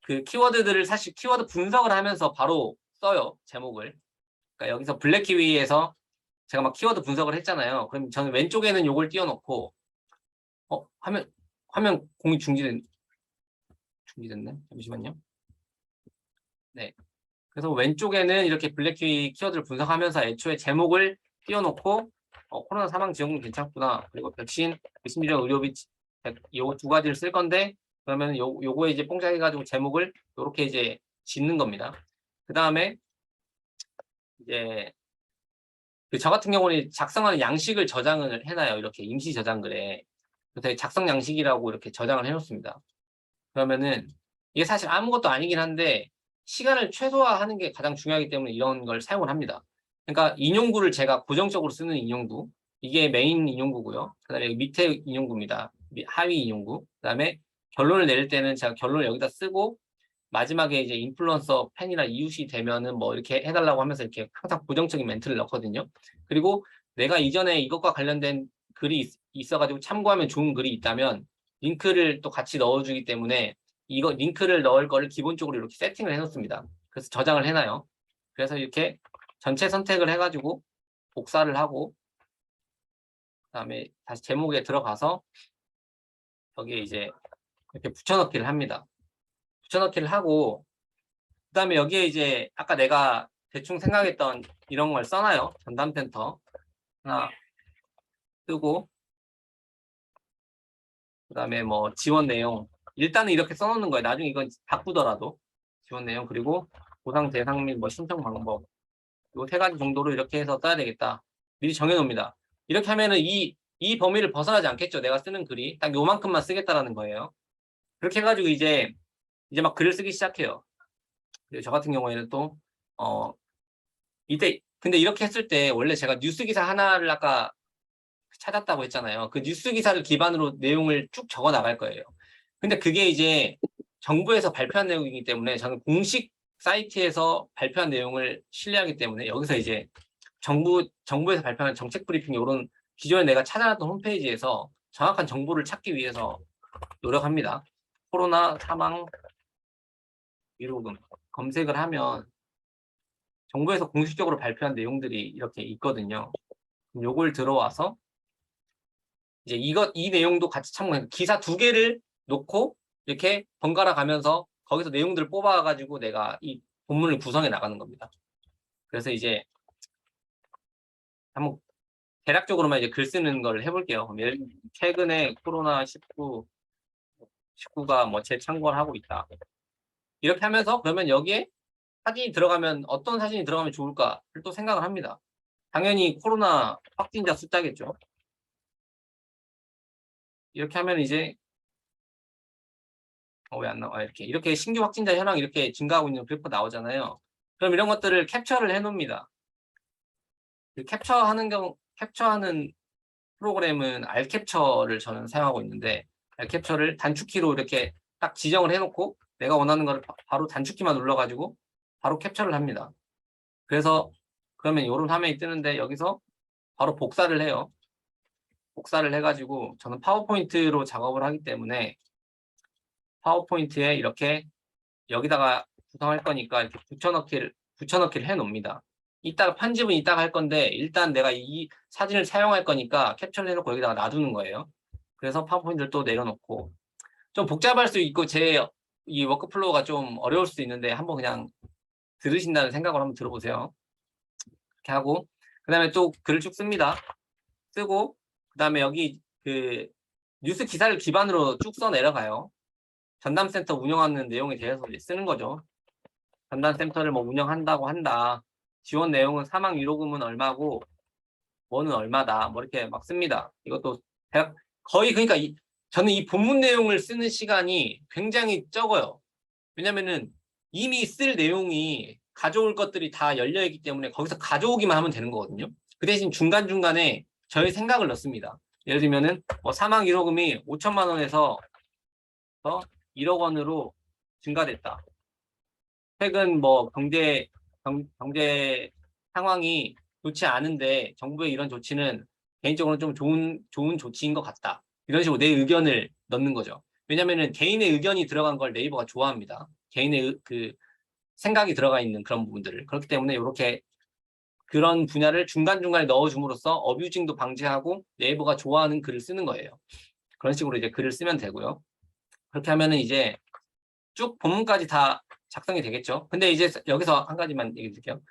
그 키워드들을 사실 키워드 분석을 하면서 바로 써요. 제목을. 그러니까 여기서 블랙키위에서 제가 막 키워드 분석을 했잖아요. 그럼 저는 왼쪽에는 요걸 띄워놓고 화면 공유 중지됐네. 잠시만요. 네. 그래서 왼쪽에는 이렇게 블랙키위 키워드를 분석하면서 애초에 제목을 띄워놓고 코로나 사망 지원금 괜찮구나. 그리고 백신, 의심주정 의료비 요 두 가지를 쓸 건데 그러면 요거에 이제 뽕짝 해가지고 제목을 요렇게 이제 짓는 겁니다. 그 다음에 이제 저 같은 경우는 작성하는 양식을 저장을 해놔요. 이렇게 임시 저장글에. 그래서 작성 양식이라고 이렇게 저장을 해놓습니다. 그러면은 이게 사실 아무것도 아니긴 한데 시간을 최소화하는 게 가장 중요하기 때문에 이런 걸 사용을 합니다. 그러니까 인용구를 제가 고정적으로 쓰는 인용구, 이게 메인 인용구고요. 그다음에 밑에 인용구입니다. 하위 인용구. 그다음에 결론을 내릴 때는 제가 결론을 여기다 쓰고 마지막에 이제 인플루언서 팬이나 이웃이 되면은 뭐 이렇게 해달라고 하면서 이렇게 항상 고정적인 멘트를 넣거든요. 그리고 내가 이전에 이것과 관련된 글이 있어가지고 참고하면 좋은 글이 있다면 링크를 또 같이 넣어주기 때문에 이거 링크를 넣을 거를 기본적으로 이렇게 세팅을 해놓습니다. 그래서 저장을 해놔요. 그래서 이렇게 전체 선택을 해가지고 복사를 하고 그다음에 다시 제목에 들어가서 여기에 이제 이렇게 붙여넣기를 합니다. 붙여넣기를 하고 그다음에 여기에 이제 아까 내가 대충 생각했던 이런 걸 써놔요. 전담센터 하나 쓰고 그다음에 뭐 지원 내용 일단은 이렇게 써놓는 거예요. 나중에 이건 바꾸더라도 지원 내용 그리고 보상 대상 및 뭐 신청 방법 요 세 가지 정도로 이렇게 해서 써야 되겠다. 미리 정해놓습니다. 이렇게 하면은 이 범위를 벗어나지 않겠죠. 내가 쓰는 글이 딱 요만큼만 쓰겠다라는 거예요. 그렇게 해가지고 이제 막 글을 쓰기 시작해요. 저 같은 경우에는 또 이때 근데 이렇게 했을 때 원래 제가 뉴스 기사 하나를 아까 찾았다고 했잖아요. 그 뉴스 기사를 기반으로 내용을 쭉 적어 나갈 거예요. 근데 그게 이제 정부에서 발표한 내용이기 때문에 저는 공식 사이트에서 발표한 내용을 신뢰하기 때문에 여기서 이제 정부에서 발표한 정책 브리핑 이런 기존에 내가 찾아놨던 홈페이지에서 정확한 정보를 찾기 위해서 노력합니다. 코로나 사망 위로금 검색을 하면 정부에서 공식적으로 발표한 내용들이 이렇게 있거든요. 요걸 들어와서 이제 이 내용도 같이 참고해서 기사 두 개를 놓고 이렇게 번갈아 가면서 거기서 내용들을 뽑아가지고 내가 이 본문을 구성해 나가는 겁니다. 그래서 이제 한번 대략적으로만 이제 글 쓰는 걸 해볼게요. 최근에 코로나19가 뭐 재창궐 하고 있다. 이렇게 하면서 그러면 여기에 사진이 들어가면 어떤 사진이 들어가면 좋을까를 또 생각을 합니다. 당연히 코로나 확진자 숫자겠죠. 이렇게 하면 이제 왜 안 나와? 이렇게 신규 확진자 현황 이렇게 증가하고 있는 그래프 나오잖아요. 그럼 이런 것들을 캡처를 해놓습니다. 그 캡처하는 프로그램은 알캡처를 저는 사용하고 있는데 알캡처를 단축키로 이렇게 딱 지정을 해놓고 내가 원하는 거를 바로 단축키만 눌러가지고 바로 캡처를 합니다. 그래서 그러면 이런 화면이 뜨는데 여기서 바로 복사를 해요. 복사를 해가지고 저는 파워포인트로 작업을 하기 때문에 파워포인트에 이렇게 여기다가 구성할 거니까 이렇게 붙여넣기를 해 놓습니다. 이따가 편집은 이따가 할 건데 일단 내가 이 사진을 사용할 거니까 캡처를 해놓고 여기다가 놔두는 거예요. 그래서 파워포인트를 또 내려놓고 좀 복잡할 수 있고 제 이 워크플로우가 좀 어려울 수도 있는데 한번 그냥 들으신다는 생각으로 한번 들어보세요. 이렇게 하고 그다음에 또 글을 쭉 씁니다. 쓰고 그다음에 여기 그 뉴스 기사를 기반으로 쭉 써 내려가요. 전담센터 운영하는 내용에 대해서 이제 쓰는 거죠. 전담센터를 뭐 운영한다고 한다. 지원 내용은 사망 위로금은 얼마고 뭐는 얼마다. 뭐 이렇게 막 씁니다. 이것도 거의 그러니까 저는 이 본문 내용을 쓰는 시간이 굉장히 적어요. 왜냐면은 이미 쓸 내용이 가져올 것들이 다 열려 있기 때문에 거기서 가져오기만 하면 되는 거거든요. 그 대신 중간중간에 저의 생각을 넣습니다. 예를 들면은 뭐 사망 위로금이 5천만 원에서 1억 원으로 증가됐다. 최근 뭐 경제 경제 상황이 좋지 않은데 정부의 이런 조치는 개인적으로 좀 좋은 조치인 것 같다. 이런 식으로 내 의견을 넣는 거죠. 왜냐면은 개인의 의견이 들어간 걸 네이버가 좋아합니다. 개인의 그 생각이 들어가 있는 그런 부분들을. 그렇기 때문에 이렇게 그런 분야를 중간중간에 넣어줌으로써 어뷰징도 방지하고 네이버가 좋아하는 글을 쓰는 거예요. 그런 식으로 이제 글을 쓰면 되고요. 그렇게 하면은 이제 쭉 본문까지 다 작성이 되겠죠. 근데 이제 여기서 한 가지만 얘기 드릴게요.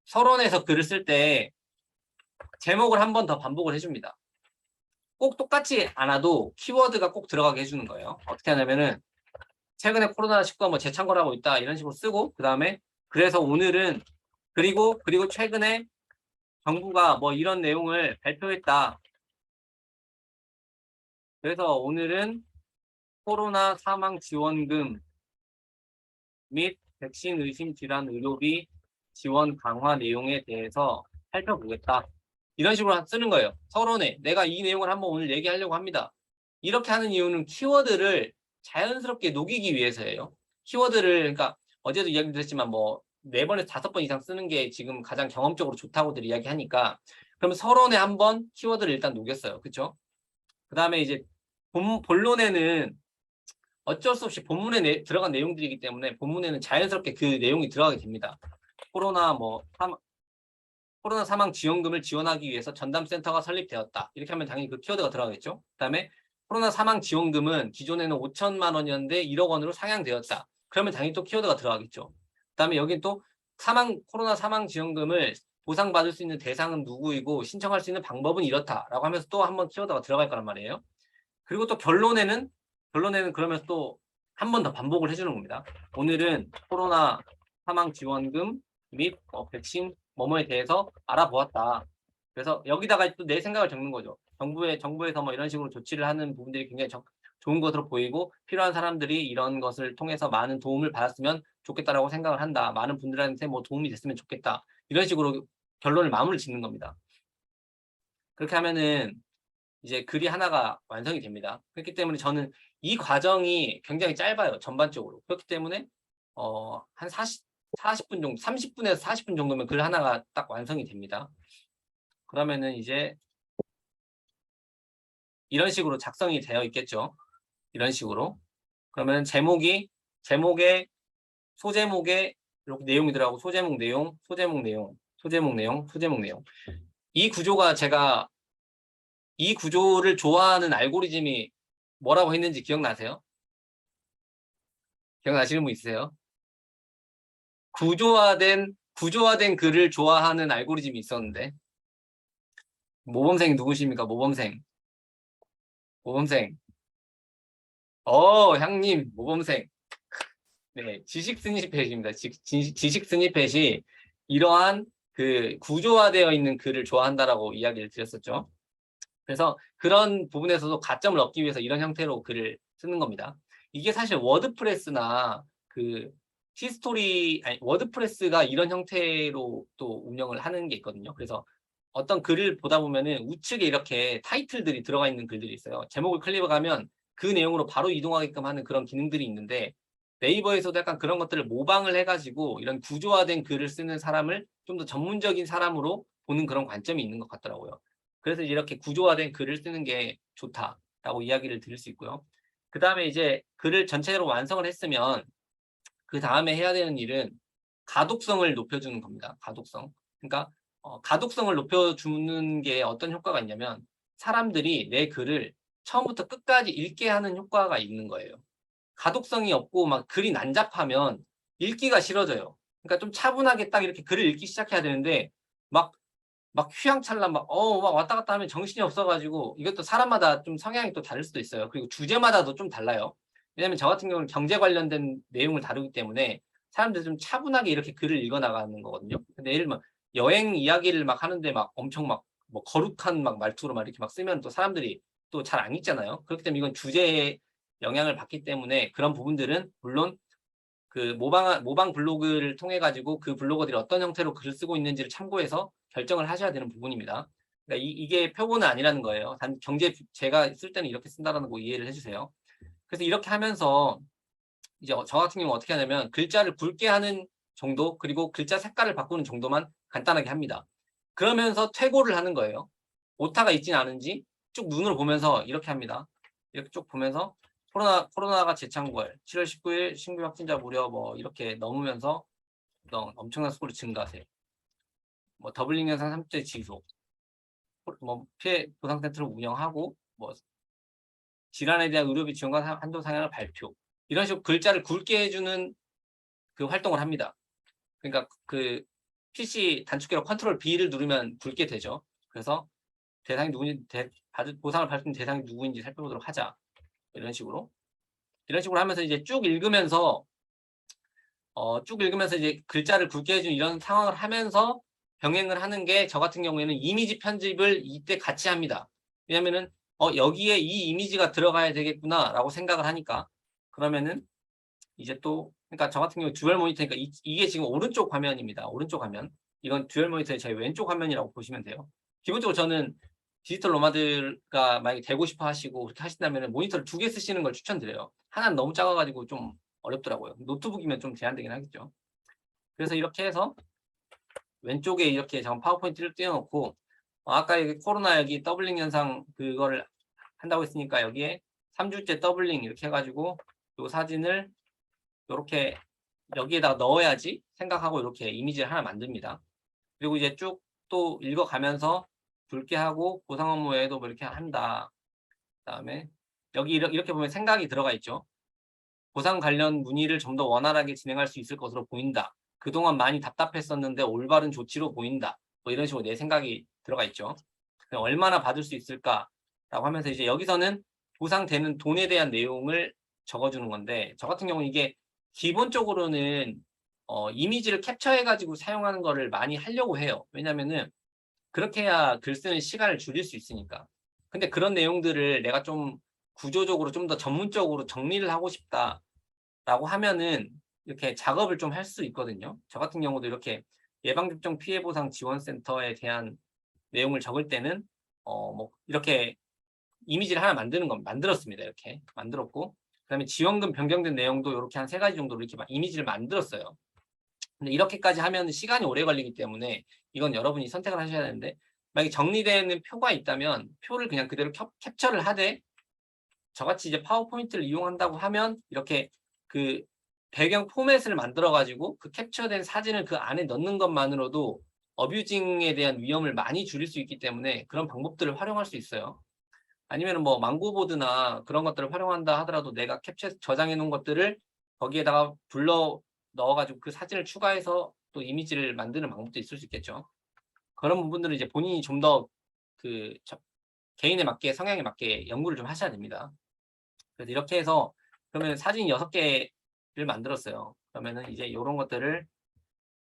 서론에서 글을 쓸 때 제목을 한 번 더 반복을 해줍니다. 꼭 똑같이 않아도 키워드가 꼭 들어가게 해주는 거예요. 어떻게 하냐면은 최근에 코로나19가 뭐 재창궐하고 있다 이런 식으로 쓰고 그 다음에 그래서 오늘은 그리고 최근에 정부가 뭐 이런 내용을 발표했다. 그래서 오늘은 코로나 사망 지원금 및 백신 의심 질환 의료비 지원 강화 내용에 대해서 살펴보겠다. 이런 식으로 쓰는 거예요. 서론에 내가 이 내용을 한번 오늘 얘기하려고 합니다. 이렇게 하는 이유는 키워드를 자연스럽게 녹이기 위해서예요. 키워드를 그러니까 어제도 이야기 드렸지만 뭐 4번에서 5번 이상 쓰는 게 지금 가장 경험적으로 좋다고들 이야기하니까 그러면 서론에 한번 키워드를 일단 녹였어요. 그렇죠? 그 다음에 이제 본론에는 어쩔 수 없이 본문에 들어간 내용들이기 때문에 본문에는 자연스럽게 그 내용이 들어가게 됩니다. 코로나 사망 지원금을 지원하기 위해서 전담센터가 설립되었다. 이렇게 하면 당연히 그 키워드가 들어가겠죠. 그다음에 코로나 사망 지원금은 기존에는 5천만 원이었는데 1억 원으로 상향되었다. 그러면 당연히 또 키워드가 들어가겠죠. 그다음에 여기 또 코로나 사망 지원금을 보상받을 수 있는 대상은 누구이고 신청할 수 있는 방법은 이렇다라고 하면서 또 한 번 키워드가 들어갈 거란 말이에요. 그리고 또 결론에는 그러면서 또 한 번 더 반복을 해주는 겁니다. 오늘은 코로나 사망 지원금 및 백신 뭐뭐에 대해서 알아보았다. 그래서 여기다가 또 내 생각을 적는 거죠. 정부에서 뭐 이런 식으로 조치를 하는 부분들이 굉장히 좋은 것으로 보이고 필요한 사람들이 이런 것을 통해서 많은 도움을 받았으면 좋겠다라고 생각을 한다. 많은 분들한테 뭐 도움이 됐으면 좋겠다. 이런 식으로 결론을 마무리 짓는 겁니다. 그렇게 하면은 이제 글이 하나가 완성이 됩니다. 그렇기 때문에 저는 이 과정이 굉장히 짧아요. 전반적으로. 그렇기 때문에 한 40분 정도, 30분에서 40분 정도면 글 하나가 딱 완성이 됩니다. 그러면은 이제 이런 식으로 작성이 되어 있겠죠. 이런 식으로. 그러면 제목에 소제목에 이렇게 내용이 들어가고 소제목 내용, 소제목 내용, 소제목 내용, 소제목 내용. 이 구조를 좋아하는 알고리즘이 뭐라고 했는지 기억나세요? 기억나시는 분 있으세요? 구조화된 글을 좋아하는 알고리즘이 있었는데 모범생 누구십니까? 모범생. 향님 모범생. 네, 지식 스니펫입니다. 지식 스니펫이 이러한 그 구조화되어 있는 글을 좋아한다라고 이야기를 드렸었죠. 그래서 그런 부분에서도 가점을 얻기 위해서 이런 형태로 글을 쓰는 겁니다. 이게 사실 워드프레스나 그 워드프레스가 이런 형태로 또 운영을 하는 게 있거든요. 그래서 어떤 글을 보다 보면은 우측에 이렇게 타이틀들이 들어가 있는 글들이 있어요. 제목을 클릭하면 그 내용으로 바로 이동하게끔 하는 그런 기능들이 있는데 네이버에서도 약간 그런 것들을 모방을 해가지고 이런 구조화된 글을 쓰는 사람을 좀 더 전문적인 사람으로 보는 그런 관점이 있는 것 같더라고요. 그래서 이렇게 구조화된 글을 쓰는 게 좋다라고 이야기를 드릴 수 있고요. 그 다음에 이제 글을 전체적으로 완성을 했으면 그 다음에 해야 되는 일은 가독성을 높여주는 겁니다. 가독성. 그러니까 가독성을 높여주는 게 어떤 효과가 있냐면 사람들이 내 글을 처음부터 끝까지 읽게 하는 효과가 있는 거예요. 가독성이 없고 막 글이 난잡하면 읽기가 싫어져요. 그러니까 좀 차분하게 딱 이렇게 글을 읽기 시작해야 되는데 막 휘황찬란 막 왔다 갔다 하면 정신이 없어가지고 이것도 사람마다 좀 성향이 또 다를 수도 있어요. 그리고 주제마다도 좀 달라요. 왜냐면 저 같은 경우는 경제 관련된 내용을 다루기 때문에 사람들이 좀 차분하게 이렇게 글을 읽어 나가는 거거든요. 근데 예를 들면 여행 이야기를 막 하는데 막 엄청 막 뭐 거룩한 막 말투로 막 이렇게 막 쓰면 또 사람들이 또 잘 안 읽잖아요. 그렇기 때문에 이건 주제에 영향을 받기 때문에 그런 부분들은 물론 그 모방 블로그를 통해 가지고 그 블로거들이 어떤 형태로 글을 쓰고 있는지를 참고해서 결정을 하셔야 되는 부분입니다. 그러니까 이게 표본은 아니라는 거예요. 단 제가 쓸 때는 이렇게 쓴다라는 거 이해를 해주세요. 그래서 이렇게 하면서 이제 저 같은 경우는 어떻게 하냐면 글자를 굵게 하는 정도, 그리고 글자 색깔을 바꾸는 정도만 간단하게 합니다. 그러면서 퇴고를 하는 거예요. 오타가 있진 않은지 쭉 눈으로 보면서 이렇게 합니다. 이렇게 쭉 보면서 코로나가 재창 9월 7월 19일 신규 확진자 무려 뭐 이렇게 넘으면서 엄청난 속도로 증가세. 뭐 더블링 현상 3대 지속. 뭐 피해 보상센터를 운영하고 뭐 질환에 대한 의료비 지원과 한도 상향을 발표. 이런 식으로 글자를 굵게 해주는 그 활동을 합니다. 그러니까 그 PC 단축키로 컨트롤 B를 누르면 굵게 되죠. 그래서 대상이 누구인지 보상을 받은 대상이 누구인지 살펴보도록 하자. 이런 식으로 하면서 이제 쭉 읽으면서 이제 글자를 굵게 해주는 이런 상황을 하면서 병행을 하는 게 저 같은 경우에는 이미지 편집을 이때 같이 합니다. 왜냐면은 여기에 이 이미지가 들어가야 되겠구나라고 생각을 하니까. 그러면은 이제 또 그러니까 저 같은 경우 듀얼 모니터니까 이게 지금 오른쪽 화면입니다. 오른쪽 화면. 이건 듀얼 모니터의 제 왼쪽 화면이라고 보시면 돼요. 기본적으로 저는 디지털 노마드가 만약에 되고 싶어 하시고 그렇게 하신다면 모니터를 2개 쓰시는 걸 추천드려요. 하나는 너무 작아가지고 좀 어렵더라고요. 노트북이면 좀 제한되긴 하겠죠. 그래서 이렇게 해서 왼쪽에 이렇게 잠깐 파워포인트를 띄워놓고 아까 여기 코로나 여기 더블링 현상 그거를 한다고 했으니까 여기에 3주째 더블링 이렇게 해가지고 이 사진을 이렇게 여기에다가 넣어야지 생각하고 이렇게 이미지를 하나 만듭니다. 그리고 이제 쭉 또 읽어가면서 굵게 하고 보상 업무 외에도 뭐 이렇게 한다. 그다음에 여기 이렇게 보면 생각이 들어가 있죠. 보상 관련 문의를 좀 더 원활하게 진행할 수 있을 것으로 보인다. 그동안 많이 답답했었는데 올바른 조치로 보인다. 뭐 이런 식으로 내 생각이 들어가 있죠. 얼마나 받을 수 있을까라고 하면서 이제 여기서는 보상되는 돈에 대한 내용을 적어주는 건데 저 같은 경우는 이게 기본적으로는 이미지를 캡처해가지고 사용하는 거를 많이 하려고 해요. 왜냐면은 그렇게 해야 글 쓰는 시간을 줄일 수 있으니까. 근데 그런 내용들을 내가 좀 구조적으로 좀 더 전문적으로 정리를 하고 싶다라고 하면은 이렇게 작업을 좀 할 수 있거든요. 저 같은 경우도 이렇게 예방접종 피해보상 지원센터에 대한 내용을 적을 때는 뭐 이렇게 이미지를 하나 만들었습니다. 이렇게 만들었고 그다음에 지원금 변경된 내용도 이렇게 한 3가지 정도로 이렇게 이미지를 만들었어요. 근데 이렇게까지 하면 시간이 오래 걸리기 때문에 이건 여러분이 선택을 하셔야 되는데 만약에 정리되는 표가 있다면 표를 그냥 그대로 캡처를 하되 저같이 이제 파워포인트를 이용한다고 하면 이렇게 그 배경 포맷을 만들어 가지고 그 캡처된 사진을 그 안에 넣는 것만으로도 어뷰징에 대한 위험을 많이 줄일 수 있기 때문에 그런 방법들을 활용할 수 있어요. 아니면 뭐 망고보드나 그런 것들을 활용한다 하더라도 내가 캡처해서 저장해 놓은 것들을 거기에다가 불러 넣어가지고 그 사진을 추가해서 또 이미지를 만드는 방법도 있을 수 있겠죠. 그런 부분들은 이제 본인이 좀 더 그 개인에 맞게 성향에 맞게 연구를 좀 하셔야 됩니다. 그래서 이렇게 해서 그러면 사진 6개를 만들었어요. 그러면은 이제 이런 것들을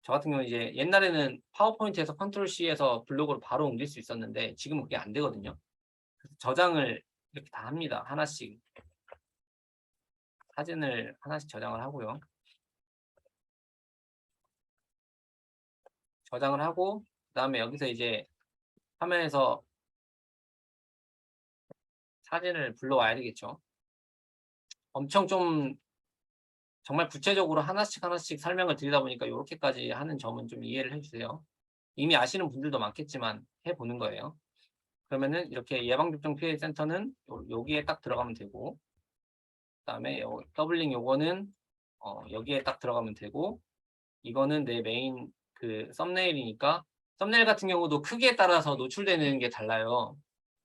저 같은 경우는 이제 옛날에는 파워포인트에서 컨트롤 C에서 블로그로 바로 옮길 수 있었는데 지금은 그게 안 되거든요. 그래서 저장을 이렇게 다 합니다. 하나씩 사진을 하나씩 저장을 하고요. 저장을 하고 그다음에 여기서 이제 화면에서 사진을 불러와야 되겠죠. 엄청 좀 정말 구체적으로 하나씩 설명을 드리다 보니까 이렇게까지 하는 점은 좀 이해를 해주세요. 이미 아시는 분들도 많겠지만 해보는 거예요. 그러면은 이렇게 예방접종 피해 센터는 여기에 딱 들어가면 되고 그다음에 더블링 요거는 여기에 딱 들어가면 되고 이거는 내 메인 그 썸네일이니까 썸네일 같은 경우도 크기에 따라서 노출되는 게 달라요.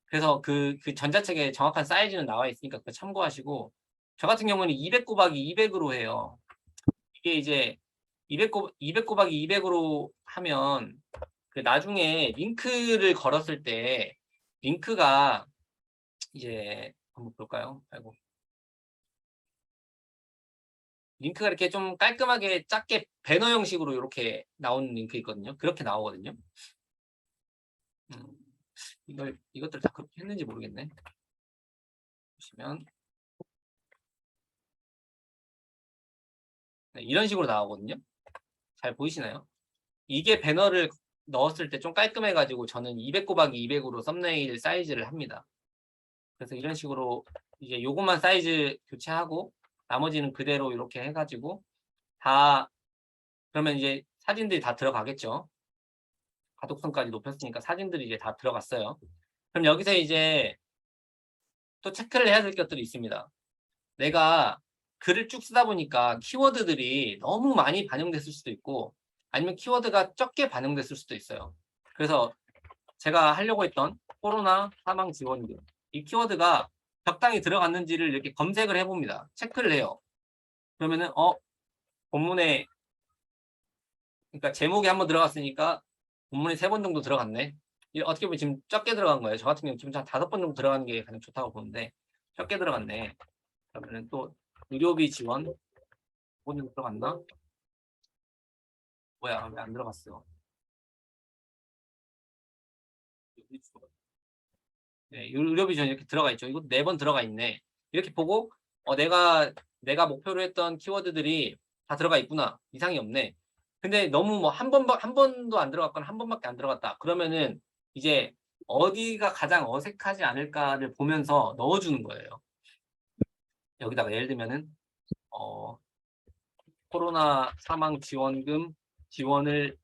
그래서 그 전자책에 정확한 사이즈는 나와 있으니까 그거 참고하시고 저 같은 경우는 200 곱하기 200으로 해요. 이게 이제 200 곱하기 200으로 하면 그 나중에 링크를 걸었을 때 링크가 이제 한번 볼까요? 아이고. 링크가 이렇게 좀 깔끔하게 작게 배너 형식으로 이렇게 나오는 링크 있거든요. 그렇게 나오거든요. 이것들 다 그렇게 했는지 모르겠네. 보시면 네, 이런 식으로 나오거든요. 잘 보이시나요? 이게 배너를 넣었을 때 좀 깔끔해가지고 저는 200 곱하기 200으로 썸네일 사이즈를 합니다. 그래서 이런 식으로 이제 요것만 사이즈 교체하고 나머지는 그대로 이렇게 해가지고 다 그러면 이제 사진들이 다 들어가겠죠. 가독성까지 높였으니까 사진들이 이제 다 들어갔어요. 그럼 여기서 이제 또 체크를 해야 될 것들이 있습니다. 내가 글을 쭉 쓰다 보니까 키워드들이 너무 많이 반영됐을 수도 있고 아니면 키워드가 적게 반영됐을 수도 있어요. 그래서 제가 하려고 했던 코로나 사망 지원금 이 키워드가 적당히 들어갔는지를 이렇게 검색을 해봅니다. 체크를 해요. 그러면은 본문에 그러니까 제목이 한번 들어갔으니까 본문에 3번 정도 들어갔네. 어떻게 보면 지금 적게 들어간 거예요. 저 같은 경우는 지금 한 5번 정도 들어가는 게 가장 좋다고 보는데 적게 들어갔네. 그러면은 또 의료비 지원 5번 정도 들어갔나? 뭐야 왜 안 들어갔어? 네, 의료비 지원 이렇게 들어가 있죠. 이것도 4번 들어가 있네. 이렇게 보고 내가 목표로 했던 키워드들이 다 들어가 있구나. 이상이 없네. 근데 너무 뭐 한 번도 안 들어갔거나 한 번밖에 안 들어갔다. 그러면은 이제 어디가 가장 어색하지 않을까를 보면서 넣어주는 거예요. 여기다가 예를 들면은 코로나 사망 지원금 지원을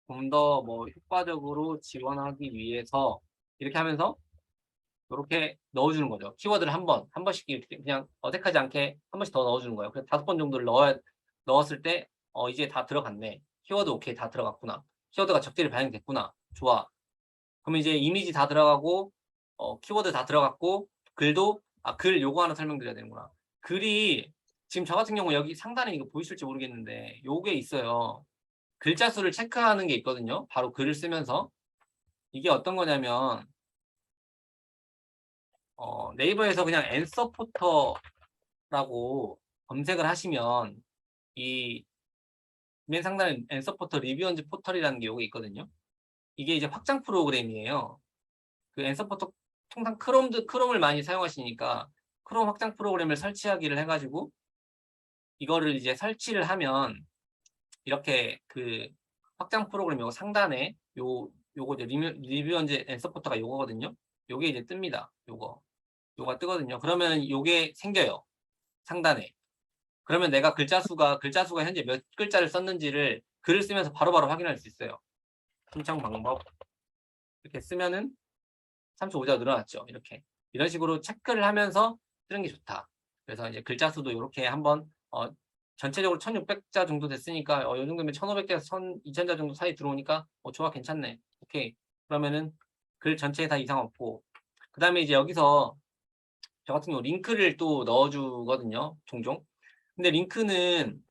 좀 더 뭐 효과적으로 지원하기 위해서 이렇게 하면서 이렇게 넣어주는 거죠. 키워드를 한 번씩 이렇게 그냥 어색하지 않게 한 번씩 더 넣어주는 거예요. 그래서 5번 정도를 넣었을 때 이제 다 들어갔네. 키워드 오케이 다 들어갔구나. 키워드가 적절히 반영됐구나. 좋아. 그러면 이제 이미지 다 들어가고 키워드 다 들어갔고 글도 글 요거 하나 설명드려야 되는구나. 글이 지금 저 같은 경우 여기 상단에 이거 보이실지 모르겠는데 요게 있어요. 글자 수를 체크하는 게 있거든요. 바로 글을 쓰면서 이게 어떤 거냐면 네이버에서 그냥 앤서포터라고 검색을 하시면 이 맨 상단에 앤서포터 리뷰언즈 포털이라는 게 요게 있거든요. 이게 이제 확장 프로그램이에요. 그 앤서포터 통상 크롬을 많이 사용하시니까 크롬 확장 프로그램을 설치하기를 해가지고 이거를 이제 설치를 하면 이렇게 그 확장 프로그램 요 상단에 요거 이제 리뷰언즈 앤서포터가 요거거든요. 요게 이제 뜹니다. 요가 뜨거든요. 그러면 요게 생겨요. 상단에. 그러면 내가 글자 수가 현재 몇 글자를 썼는지를 글을 쓰면서 바로바로 확인할 수 있어요. 신청 방법 이렇게 쓰면은 35자가 늘어났죠. 이렇게 이런 식으로 체크를 하면서 쓰는 게 좋다. 그래서 이제 글자 수도 이렇게 한번 전체적으로 1600자 정도 됐으니까 이 정도면 1500자에서 2000자 정도 사이 들어오니까 좋아 괜찮네. 오케이. 그러면은 글 전체에 다 이상 없고 그 다음에 이제 여기서 저 같은 경우 링크를 또 넣어주거든요. 종종. 근데 링크는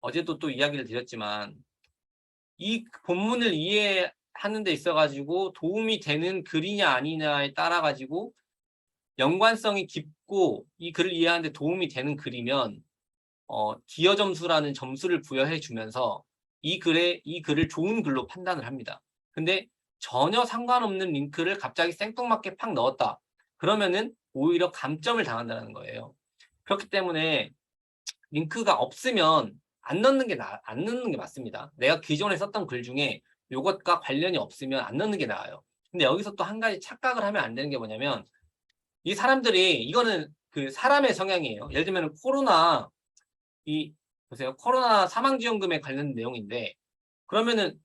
어제도 또 이야기를 드렸지만 이 본문을 이해하는 데 있어가지고 도움이 되는 글이냐 아니냐에 따라가지고 연관성이 깊고 이 글을 이해하는 데 도움이 되는 글이면 기여 점수라는 점수를 부여해 주면서 이 글을 좋은 글로 판단을 합니다. 근데 전혀 상관없는 링크를 갑자기 생뚱맞게 팍 넣었다. 그러면은 오히려 감점을 당한다는 거예요. 그렇기 때문에 링크가 없으면 안 넣는 게 맞습니다. 내가 기존에 썼던 글 중에 이것과 관련이 없으면 안 넣는 게 나아요. 근데 여기서 또 한 가지 착각을 하면 안 되는 게 뭐냐면 이 사람들이 이거는 그 사람의 성향이에요. 예를 들면 보세요. 코로나 사망지원금에 관련된 내용인데 그러면은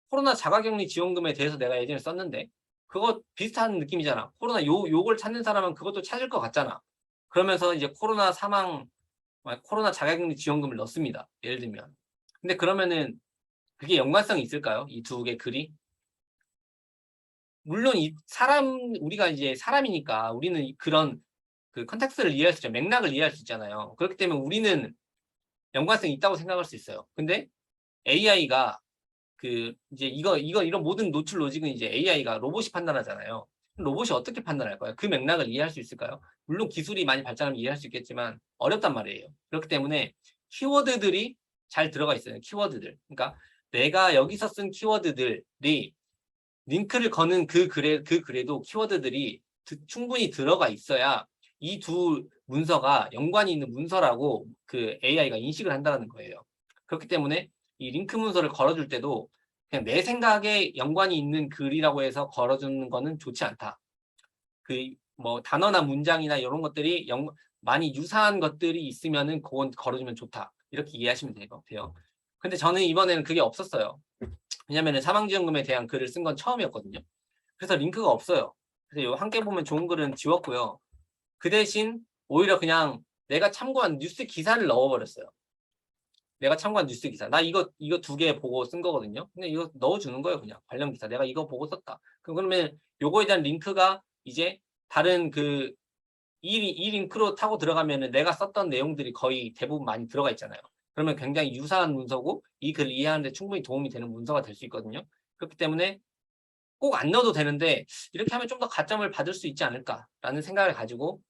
코로나 자가격리 지원금에 대해서 내가 예전에 썼는데 그거 비슷한 느낌이잖아. 요걸 찾는 사람은 그것도 찾을 것 같잖아. 그러면서 이제 코로나 자가격리 지원금을 넣습니다. 예를 들면. 근데 그러면은 그게 연관성이 있을까요? 이 두 개 글이? 물론 우리가 이제 사람이니까 우리는 그런 그 컨텍스트를 이해할 수 있죠. 맥락을 이해할 수 있잖아요. 그렇기 때문에 우리는 연관성이 있다고 생각할 수 있어요. 근데 AI가 이제 이런 모든 노출 로직은 이제 AI가 로봇이 판단하잖아요. 로봇이 어떻게 판단할까요? 그 맥락을 이해할 수 있을까요? 물론 기술이 많이 발전하면 이해할 수 있겠지만 어렵단 말이에요. 그렇기 때문에 키워드들이 잘 들어가 있어요. 키워드들. 그러니까 내가 여기서 쓴 키워드들이 링크를 거는 그 글에도 키워드들이 충분히 들어가 있어야 이 두 문서가 연관이 있는 문서라고 그 AI가 인식을 한다는 거예요. 그렇기 때문에 이 링크 문서를 걸어줄 때도 그냥 내 생각에 연관이 있는 글이라고 해서 걸어주는 거는 좋지 않다. 뭐 단어나 문장이나 이런 것들이 많이 유사한 것들이 있으면은 그건 걸어주면 좋다. 이렇게 이해하시면 돼요. 근데 저는 이번에는 그게 없었어요. 왜냐면은 사망지원금에 대한 글을 쓴 건 처음이었거든요. 그래서 링크가 없어요. 그래서 요 함께 보면 좋은 글은 지웠고요. 그 대신 오히려 그냥 내가 참고한 뉴스 기사를 넣어버렸어요. 내가 참고한 뉴스 기사. 나 이거 두 개 보고 쓴 거거든요. 근데 이거 넣어주는 거예요, 그냥. 관련 기사. 내가 이거 보고 썼다. 그러면 요거에 대한 링크가 이제 다른 이 링크로 타고 들어가면은 내가 썼던 내용들이 거의 대부분 많이 들어가 있잖아요. 그러면 굉장히 유사한 문서고 이 글을 이해하는 데 충분히 도움이 되는 문서가 될 수 있거든요. 그렇기 때문에 꼭 안 넣어도 되는데 이렇게 하면 좀 더 가점을 받을 수 있지 않을까라는 생각을 가지고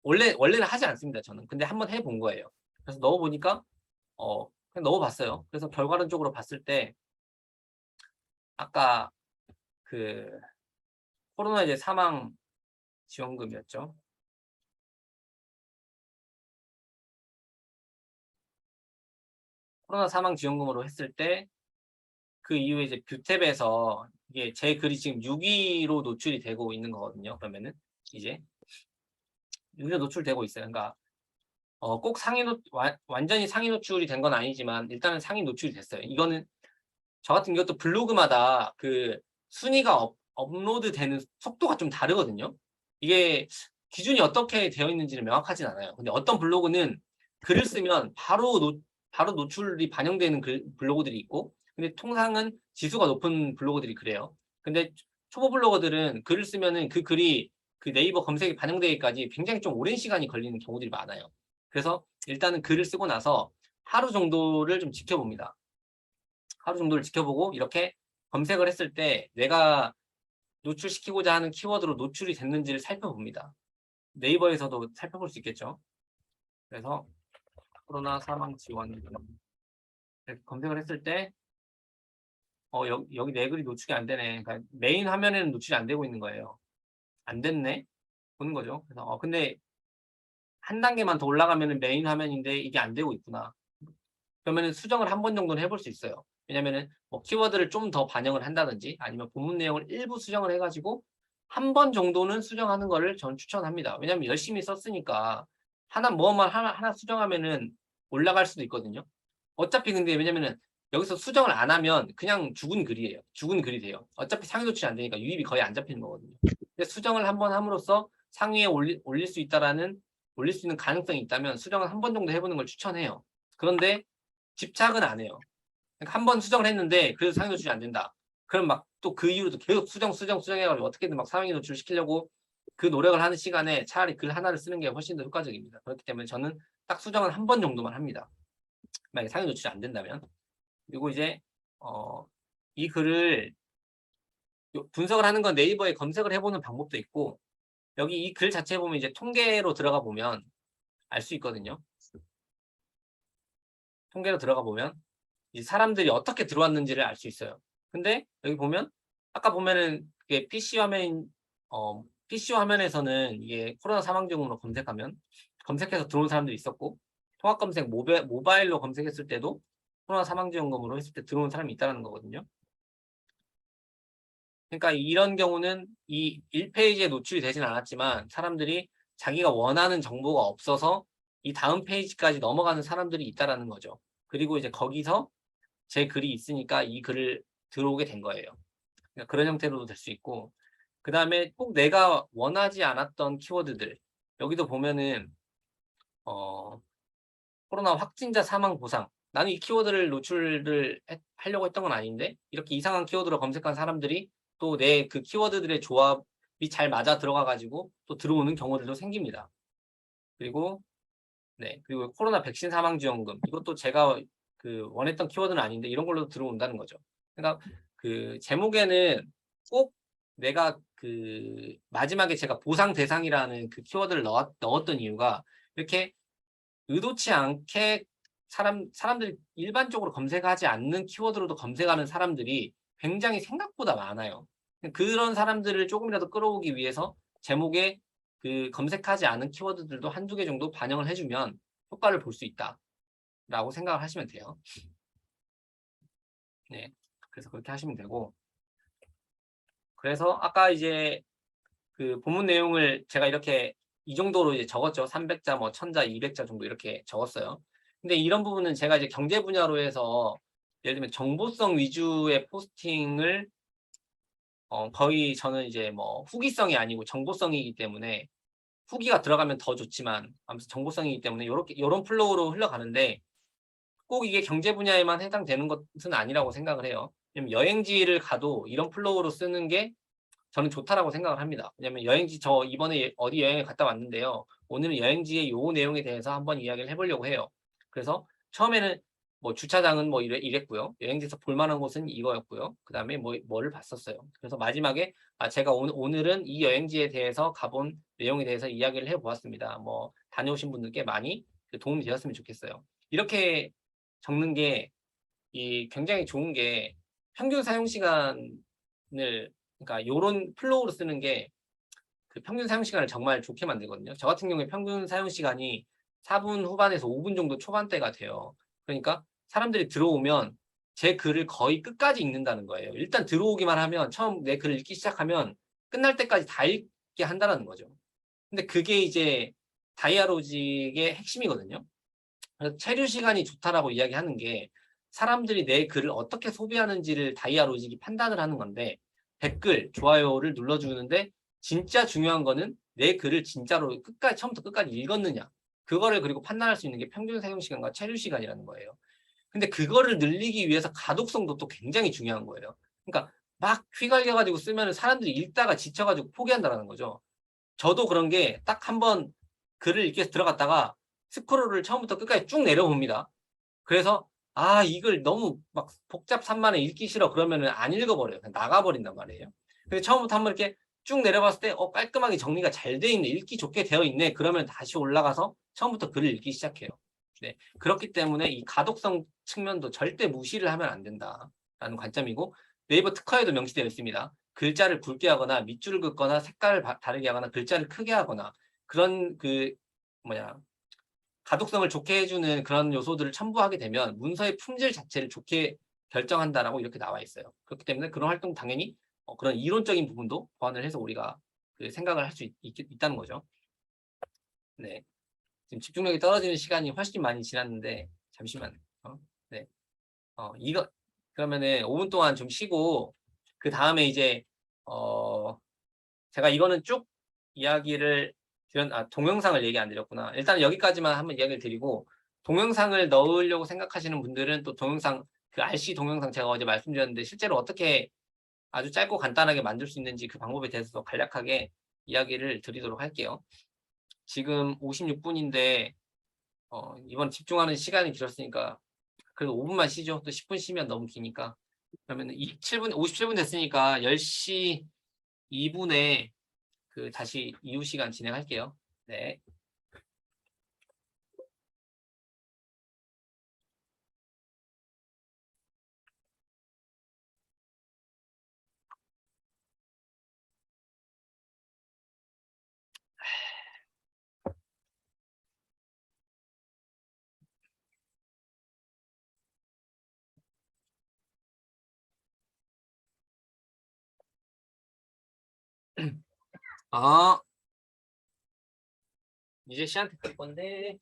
원래는 하지 않습니다, 저는. 근데 한번 해본 거예요. 그래서 넣어보니까 그냥 넣어봤어요. 그래서 결과론적으로 봤을 때 아까 그 코로나 이제 사망 지원금이었죠. 코로나 사망 지원금으로 했을 때 그 이후에 이제 뷰탭에서 이게 제 글이 지금 6위로 노출이 되고 있는 거거든요. 그러면은 이제 6위로 노출되고 있어요. 그러니까 꼭 완전히 상위 노출이 된 건 아니지만 일단은 상위 노출이 됐어요. 이거는 저 같은 이것도 블로그마다 그 순위가 업로드되는 속도가 좀 다르거든요. 이게 기준이 어떻게 되어 있는지는 명확하진 않아요. 근데 어떤 블로그는 글을 쓰면 바로 노출이 반영되는 블로그들이 있고, 근데 통상은 지수가 높은 블로그들이 그래요. 근데 초보 블로거들은 글을 쓰면은 그 글이 그 네이버 검색에 반영되기까지 굉장히 좀 오랜 시간이 걸리는 경우들이 많아요. 그래서 일단은 글을 쓰고 나서 하루 정도를 좀 지켜봅니다. 하루 정도를 지켜보고 이렇게 검색을 했을 때 내가 노출시키고자 하는 키워드로 노출이 됐는지를 살펴봅니다. 네이버에서도 살펴볼 수 있겠죠. 그래서 코로나 사망 지원 이렇게 검색을 했을 때 여기 내 글이 노출이 안 되네. 그러니까 메인 화면에는 노출이 안 되고 있는 거예요. 안 됐네. 보는 거죠. 그래서 근데 한 단계만 더 올라가면은 메인 화면인데 이게 안 되고 있구나. 그러면은 수정을 한 번 정도는 해볼 수 있어요. 왜냐면은 뭐 키워드를 좀 더 반영을 한다든지 아니면 본문 내용을 일부 수정을 해가지고 한 번 정도는 수정하는 거를 저는 추천합니다. 왜냐면 열심히 썼으니까 하나 수정하면은 올라갈 수도 있거든요. 어차피 근데 왜냐면은 여기서 수정을 안 하면 그냥 죽은 글이에요. 죽은 글이 돼요. 어차피 상위 노출이 안 되니까 유입이 거의 안 잡히는 거거든요. 근데 수정을 한 번 함으로써 상위에 올릴 수 있는 가능성이 있다면 수정을 한 번 정도 해보는 걸 추천해요. 그런데 집착은 안 해요. 그러니까 한 번 수정을 했는데 그래도 상위 노출이 안 된다. 그럼 막 또 그 이후로도 계속 수정해가지고 어떻게든 막 상위 노출을 시키려고 그 노력을 하는 시간에 차라리 글 하나를 쓰는 게 훨씬 더 효과적입니다. 그렇기 때문에 저는 딱 수정을 한 번 정도만 합니다. 만약에 상위 노출이 안 된다면. 그리고 이제 이 글을 분석을 하는 건 네이버에 검색을 해보는 방법도 있고 여기 이 글 자체에 보면 이제 통계로 들어가 보면 알 수 있거든요. 통계로 들어가 보면 이 사람들이 어떻게 들어왔는지를 알 수 있어요. 근데 여기 보면 아까 보면은 그게 PC 화면에서는 이게 코로나 사망증으로 검색해서 들어온 사람들이 있었고 통합 검색 모바일로 검색했을 때도 코로나 사망지원금으로 했을 때 들어온 사람이 있다는 거거든요. 그러니까 이런 경우는 이 1페이지에 노출이 되진 않았지만 사람들이 자기가 원하는 정보가 없어서 이 다음 페이지까지 넘어가는 사람들이 있다라는 거죠. 그리고 이제 거기서 제 글이 있으니까 이 글을 들어오게 된 거예요. 그러니까 그런 형태로도 될 수 있고 그 다음에 꼭 내가 원하지 않았던 키워드들 여기도 보면은 코로나 확진자 사망 보상 나는 이 키워드를 노출을 하려고 했던 건 아닌데 이렇게 이상한 키워드로 검색한 사람들이 또 내 그 키워드들의 조합이 잘 맞아 들어가 가지고 또 들어오는 경우들도 생깁니다. 그리고 그리고 코로나 백신 사망 지원금 이것도 제가 그 원했던 키워드는 아닌데 이런 걸로 들어온다는 거죠. 그러니까 그 제목에는 꼭 내가 그 마지막에 제가 보상 대상이라는 그 키워드를 넣었던 이유가 이렇게 의도치 않게 사람들이 일반적으로 검색하지 않는 키워드로도 검색하는 사람들이 굉장히 생각보다 많아요. 그런 사람들을 조금이라도 끌어오기 위해서 제목에 그 검색하지 않은 키워드들도 한두 개 정도 반영을 해주면 효과를 볼 수 있다라고 생각을 하시면 돼요. 네, 그래서 그렇게 하시면 되고 그래서 아까 이제 그 본문 내용을 제가 이렇게 이 정도로 이제 적었죠. 300자, 뭐 1000자, 200자 정도 이렇게 적었어요. 근데 이런 부분은 제가 이제 경제 분야로 해서 예를 들면 정보성 위주의 포스팅을 거의 저는 이제 뭐 후기성이 아니고 정보성이기 때문에 후기가 들어가면 더 좋지만 아무튼 정보성이기 때문에 요렇게 요런 플로우로 흘러가는데 꼭 이게 경제 분야에만 해당되는 것은 아니라고 생각을 해요. 왜냐면 여행지를 가도 이런 플로우로 쓰는 게 저는 좋다라고 생각을 합니다. 왜냐면 여행지 저 이번에 어디 여행을 갔다 왔는데요. 오늘은 여행지의 요 내용에 대해서 한번 이야기를 해보려고 해요. 그래서 처음에는 뭐 주차장은 뭐 이랬고요. 여행지에서 볼 만한 곳은 이거였고요. 그다음에 뭐를 봤었어요. 그래서 마지막에 제가 오늘은 이 여행지에 대해서 가본 내용에 대해서 이야기를 해보았습니다. 뭐 다녀오신 분들께 많이 도움이 되었으면 좋겠어요. 이렇게 적는 게 굉장히 좋은 게 평균 사용 시간을 그러니까 요런 플로우로 쓰는 게 그 평균 사용 시간을 정말 좋게 만들거든요. 저 같은 경우에 평균 사용 시간이 4분 후반에서 5분 정도 초반대가 돼요. 그러니까 사람들이 들어오면 제 글을 거의 끝까지 읽는다는 거예요. 일단 들어오기만 하면 처음 내 글을 읽기 시작하면 끝날 때까지 다 읽게 한다는 거죠. 근데 그게 이제 다이아로직의 핵심이거든요. 그래서 체류 시간이 좋다라고 이야기하는 게 사람들이 내 글을 어떻게 소비하는지를 다이아로직이 판단을 하는 건데 댓글, 좋아요를 눌러주는데 진짜 중요한 거는 내 글을 진짜로 끝까지 처음부터 끝까지 읽었느냐. 그거를 그리고 판단할 수 있는 게 평균 사용 시간과 체류 시간이라는 거예요. 근데 그거를 늘리기 위해서 가독성도 또 굉장히 중요한 거예요. 그러니까 막 휘갈려가지고 쓰면 사람들이 읽다가 지쳐가지고 포기한다는 거죠. 저도 그런 게 딱 한번 글을 읽기 위해서 들어갔다가 스크롤을 처음부터 끝까지 쭉 내려봅니다. 그래서 이걸 너무 막 복잡산만해 읽기 싫어 그러면은 안 읽어버려요. 그냥 나가버린단 말이에요. 근데 처음부터 한번 이렇게 쭉 내려봤을 때 깔끔하게 정리가 잘 돼 있네. 읽기 좋게 되어 있네. 그러면 다시 올라가서 처음부터 글을 읽기 시작해요. 네. 그렇기 때문에 이 가독성 측면도 절대 무시를 하면 안 된다라는 관점이고 네이버 특허에도 명시되어 있습니다. 글자를 굵게 하거나 밑줄을 긋거나 색깔을 다르게 하거나 글자를 크게 하거나 그런 뭐냐 가독성을 좋게 해주는 그런 요소들을 첨부하게 되면 문서의 품질 자체를 좋게 결정한다라고 이렇게 나와 있어요. 그렇기 때문에 그런 활동 당연히 그런 이론적인 부분도 보완을 해서 우리가 그 생각을 할 수 있다는 거죠. 네. 지금 집중력이 떨어지는 시간이 훨씬 많이 지났는데 잠시만. 네. 이거 그러면은 5분 동안 좀 쉬고 그 다음에 이제 어 제가 이거는 쭉 이야기를 동영상을 얘기 안 드렸구나. 일단 여기까지만 한번 이야기를 드리고 동영상을 넣으려고 생각하시는 분들은 또 동영상 그 RC 동영상 제가 어제 말씀드렸는데 실제로 어떻게 아주 짧고 간단하게 만들 수 있는지 그 방법에 대해서 간략하게 이야기를 드리도록 할게요. 지금 56분인데 이번 집중하는 시간이 길었으니까 그래도 5분만 쉬죠. 또 10분 쉬면 너무 기니까. 그러면 57분 됐으니까 10시 2분에 다시 이후 시간 진행할게요. 네. 아, 이제 씨한테 갈 건데.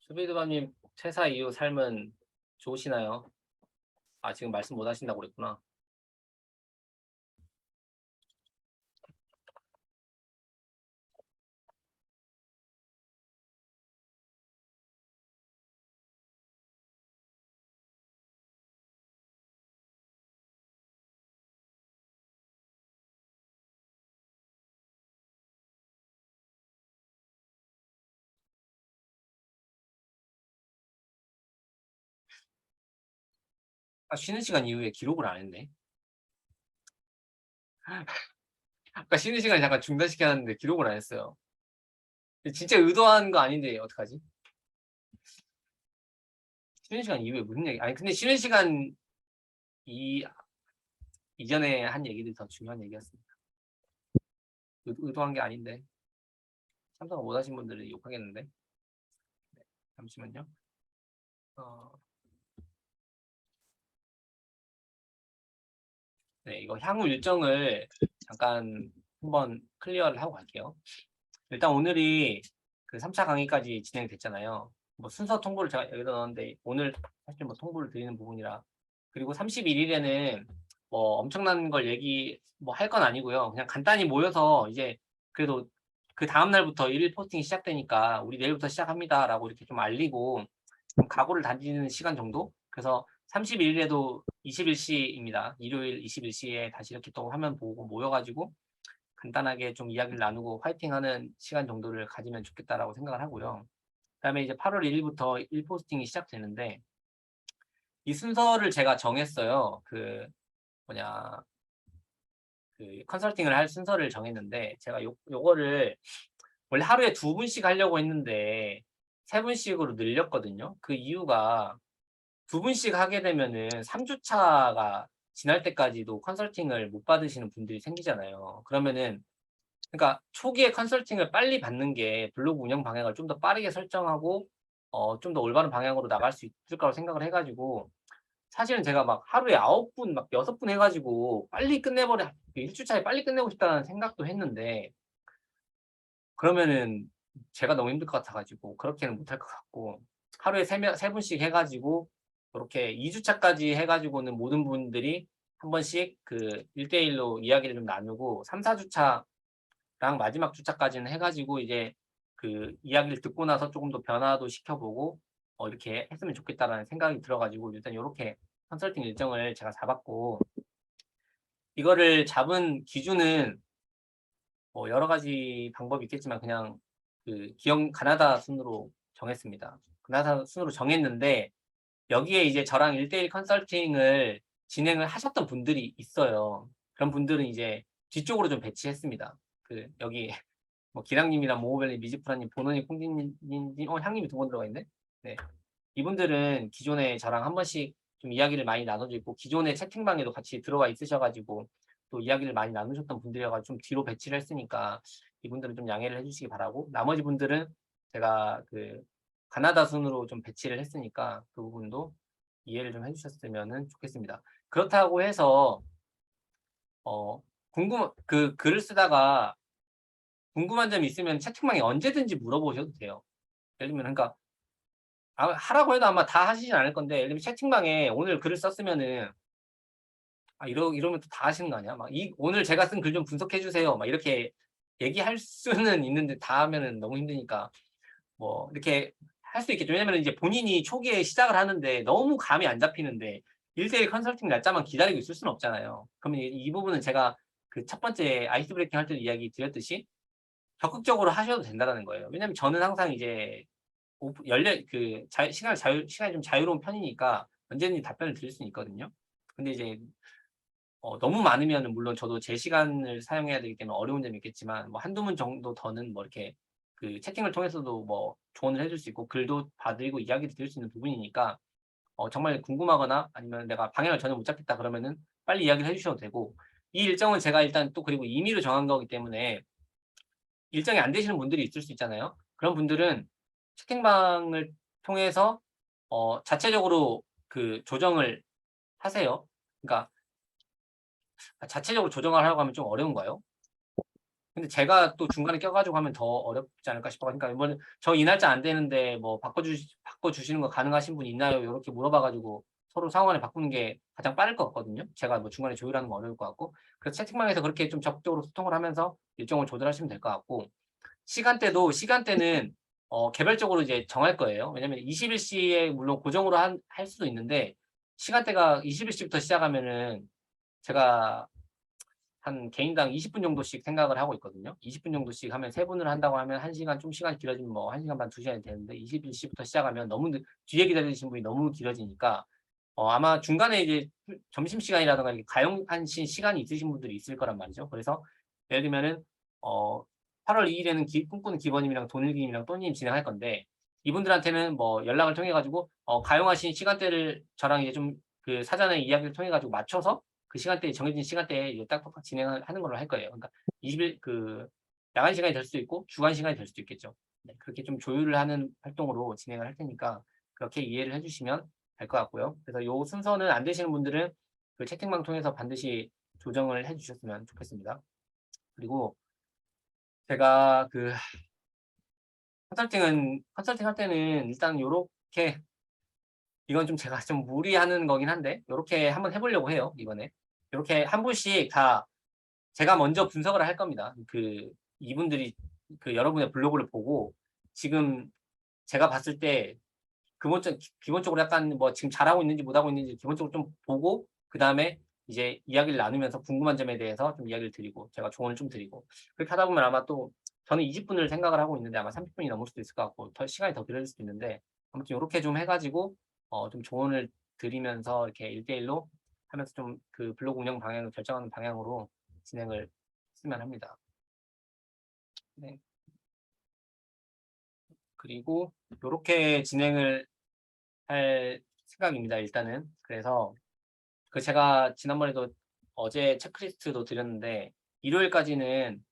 수비드바님 퇴사 이후 삶은 좋으시나요? 아, 지금 말씀 못 하신다고 그랬구나. 아까 쉬는 시간 이후에 기록을 안 했네. 아까 쉬는 시간에 잠깐 중단시켜놨는데 기록을 안 했어요. 진짜 의도한 거 아닌데 어떡하지? 쉬는 시간 이후에 무슨 얘기? 아니 근데 쉬는 시간 이 이전에 한 얘기들이 더 중요한 얘기였습니다. 의도한 게 아닌데 참석 못 하신 분들은 욕하겠는데. 네, 잠시만요. 어, 네, 이거 향후 일정을 잠깐 한번 클리어를 하고 갈게요. 일단 오늘이 그 3차 강의까지 진행됐잖아요. 뭐 순서 통보를 제가 여기다 넣었는데 오늘 사실 뭐 통보를 드리는 부분이라. 그리고 31일에는 뭐 엄청난 걸 얘기 뭐 할 건 아니고요. 그냥 간단히 모여서 이제 그래도 그 다음 날부터 일일 포스팅이 시작되니까 우리 내일부터 시작합니다라고 이렇게 좀 알리고 좀 각오를 다지는 시간 정도. 그래서 31일에도 21시입니다. 일요일 21시에 다시 이렇게 또 화면 보고 모여가지고 간단하게 좀 이야기를 나누고 화이팅하는 시간 정도를 가지면 좋겠다라고 생각을 하고요. 그다음에 이제 8월 1일부터 일포스팅이 시작되는데 이 순서를 제가 정했어요. 그 뭐냐 그 컨설팅을 할 순서를 정했는데 제가 요거를 원래 하루에 2분씩 하려고 했는데 3분씩으로 늘렸거든요. 그 이유가 2분씩 하게 되면은 3주차가 지날 때까지도 컨설팅을 못 받으시는 분들이 생기잖아요. 그러면은 그러니까 초기에 컨설팅을 빨리 받는 게 블로그 운영 방향을 좀 더 빠르게 설정하고 좀 더 올바른 방향으로 나갈 수 있을 거라고 생각을 해가지고 사실은 제가 막 하루에 9분, 막 6분 해가지고 빨리 끝내버려 1주차에 빨리 끝내고 싶다는 생각도 했는데 그러면은 제가 너무 힘들 것 같아가지고 그렇게는 못할 것 같고 하루에 3분씩 해가지고 그렇게 2주차까지 해가지고는 모든 분들이 한 번씩 그 1대1로 이야기를 좀 나누고 3, 4주차 랑 마지막 주차까지는 해가지고 이제 그 이야기를 듣고 나서 조금 더 변화도 시켜보고 이렇게 했으면 좋겠다라는 생각이 들어가지고 일단 이렇게 컨설팅 일정을 제가 잡았고 이거를 잡은 기준은 뭐 여러 가지 방법이 있겠지만 그냥 그 기업 가나다 순으로 정했습니다. 가나다 순으로 정했는데 여기에 이제 저랑 1대1 컨설팅을 진행을 하셨던 분들이 있어요. 그런 분들은 이제 뒤쪽으로 좀 배치했습니다. 그 여기 뭐 기랑님이랑 모모벨님, 미지프라님, 보노님, 콩디님, 향님이 2번 들어가 있네. 네, 이분들은 기존에 저랑 한 번씩 좀 이야기를 많이 나눠주고 있고 기존의 채팅방에도 같이 들어와 있으셔가지고 또 이야기를 많이 나누셨던 분들이어가지고 좀 뒤로 배치를 했으니까 이분들은 좀 양해를 해주시기 바라고 나머지 분들은 제가 그 가나다 순으로 좀 배치를 했으니까 그 부분도 이해를 좀 해주셨으면 좋겠습니다. 그렇다고 해서 그 글을 쓰다가 궁금한 점이 있으면 채팅방에 언제든지 물어보셔도 돼요. 예를 들면 그러니까 하라고 해도 아마 다 하시진 않을 건데 예를 들면 채팅방에 오늘 글을 썼으면은 이러면 또 다 하시는 거 아니야? 막 오늘 제가 쓴 글 좀 분석해 주세요. 막 이렇게 얘기할 수는 있는데 다 하면은 너무 힘드니까 뭐 이렇게 할 수 있겠죠. 왜냐면 이제 본인이 초기에 시작을 하는데 너무 감이 안 잡히는데 1대1 컨설팅 날짜만 기다리고 있을 수는 없잖아요. 그러면 이 부분은 제가 그 첫 번째 아이스 브레이킹 할 때 이야기 드렸듯이 적극적으로 하셔도 된다는 거예요. 왜냐면 저는 항상 이제 시간이 좀 자유로운 편이니까 언제든지 답변을 드릴 수는 있거든요. 근데 이제 너무 많으면 물론 저도 제 시간을 사용해야 되기 때문에 어려운 점이 있겠지만 뭐 한두 문 정도 더는 뭐 이렇게 그 채팅을 통해서도 뭐 조언을 해줄 수 있고 글도 봐드리고 이야기를 드릴 수 있는 부분이니까 정말 궁금하거나 아니면 내가 방향을 전혀 못 잡겠다 그러면은 빨리 이야기를 해주셔도 되고 이 일정은 제가 일단 또 그리고 임의로 정한 거기 때문에 일정이 안 되시는 분들이 있을 수 있잖아요. 그런 분들은 채팅방을 통해서 자체적으로 그 조정을 하세요. 그러니까 자체적으로 조정을 하려고 하면 좀 어려운가요? 근데 제가 또 중간에 껴가지고 하면 더 어렵지 않을까 싶어. 그러니까 이번에 저 이 날짜 안 되는데 뭐 바꿔주시는 거 가능하신 분 있나요? 이렇게 물어봐가지고 서로 상호간에 바꾸는 게 가장 빠를 것 같거든요. 제가 뭐 중간에 조율하는 거 어려울 것 같고. 그래서 채팅방에서 그렇게 좀 적극적으로 소통을 하면서 일정을 조절하시면 될 것 같고. 시간대는 개별적으로 이제 정할 거예요. 왜냐면 21시에 물론 고정으로 할 수도 있는데 시간대가 21시부터 시작하면은 제가 한 개인당 20분 정도씩 생각을 하고 있거든요. 20분 정도씩 하면 3분을 한다고 하면 1시간 좀 시간이 길어지면 뭐 1시간 반, 2시간이 되는데 21시부터 시작하면 너무 뒤에 기다리시는 분이 너무 길어지니까 아마 중간에 이제 점심시간이라든가 이렇게 가용하신 시간이 있으신 분들이 있을 거란 말이죠. 그래서 예를 들면은 8월 2일에는 꿈꾸는 기버님이랑 돈일기님이랑 또님 진행할 건데 이분들한테는 뭐 연락을 통해 가지고 가용하신 시간대를 저랑 이제 좀 그 사전에 이야기를 통해 가지고 맞춰서 그 시간대에 정해진 시간대에 이제 딱딱딱 진행을 하는 걸로 할 거예요. 그러니까 20일 야간 시간이 될 수도 있고 주간 시간이 될 수도 있겠죠. 네, 그렇게 좀 조율을 하는 활동으로 진행을 할 테니까 그렇게 이해를 해주시면 될 것 같고요. 그래서 요 순서는 안 되시는 분들은 그 채팅방 통해서 반드시 조정을 해주셨으면 좋겠습니다. 그리고 제가 그 컨설팅 할 때는 일단 요렇게 이건 좀 제가 좀 무리하는 거긴 한데 요렇게 한번 해보려고 해요. 이번에 이렇게 한 분씩 다 제가 먼저 분석을 할 겁니다. 이분들이 여러분의 블로그를 보고 지금 제가 봤을 때 기본적으로 약간 뭐 지금 잘하고 있는지 못하고 있는지 기본적으로 좀 보고 그 다음에 이제 이야기를 나누면서 궁금한 점에 대해서 좀 이야기를 드리고 제가 조언을 좀 드리고 그렇게 하다 보면 아마 또 저는 20분을 생각을 하고 있는데 아마 30분이 넘을 수도 있을 것 같고 시간이 더 길어질 수도 있는데 아무튼 이렇게 좀 해가지고 좀 조언을 드리면서 이렇게 1대1로 하면서 좀 그 블로그 운영 방향을 결정하는 방향으로 진행을 했으면 합니다. 네. 그리고 이렇게 진행을 할 생각입니다. 일단은 그래서 제가 지난번에도 어제 체크리스트도 드렸는데 일요일까지는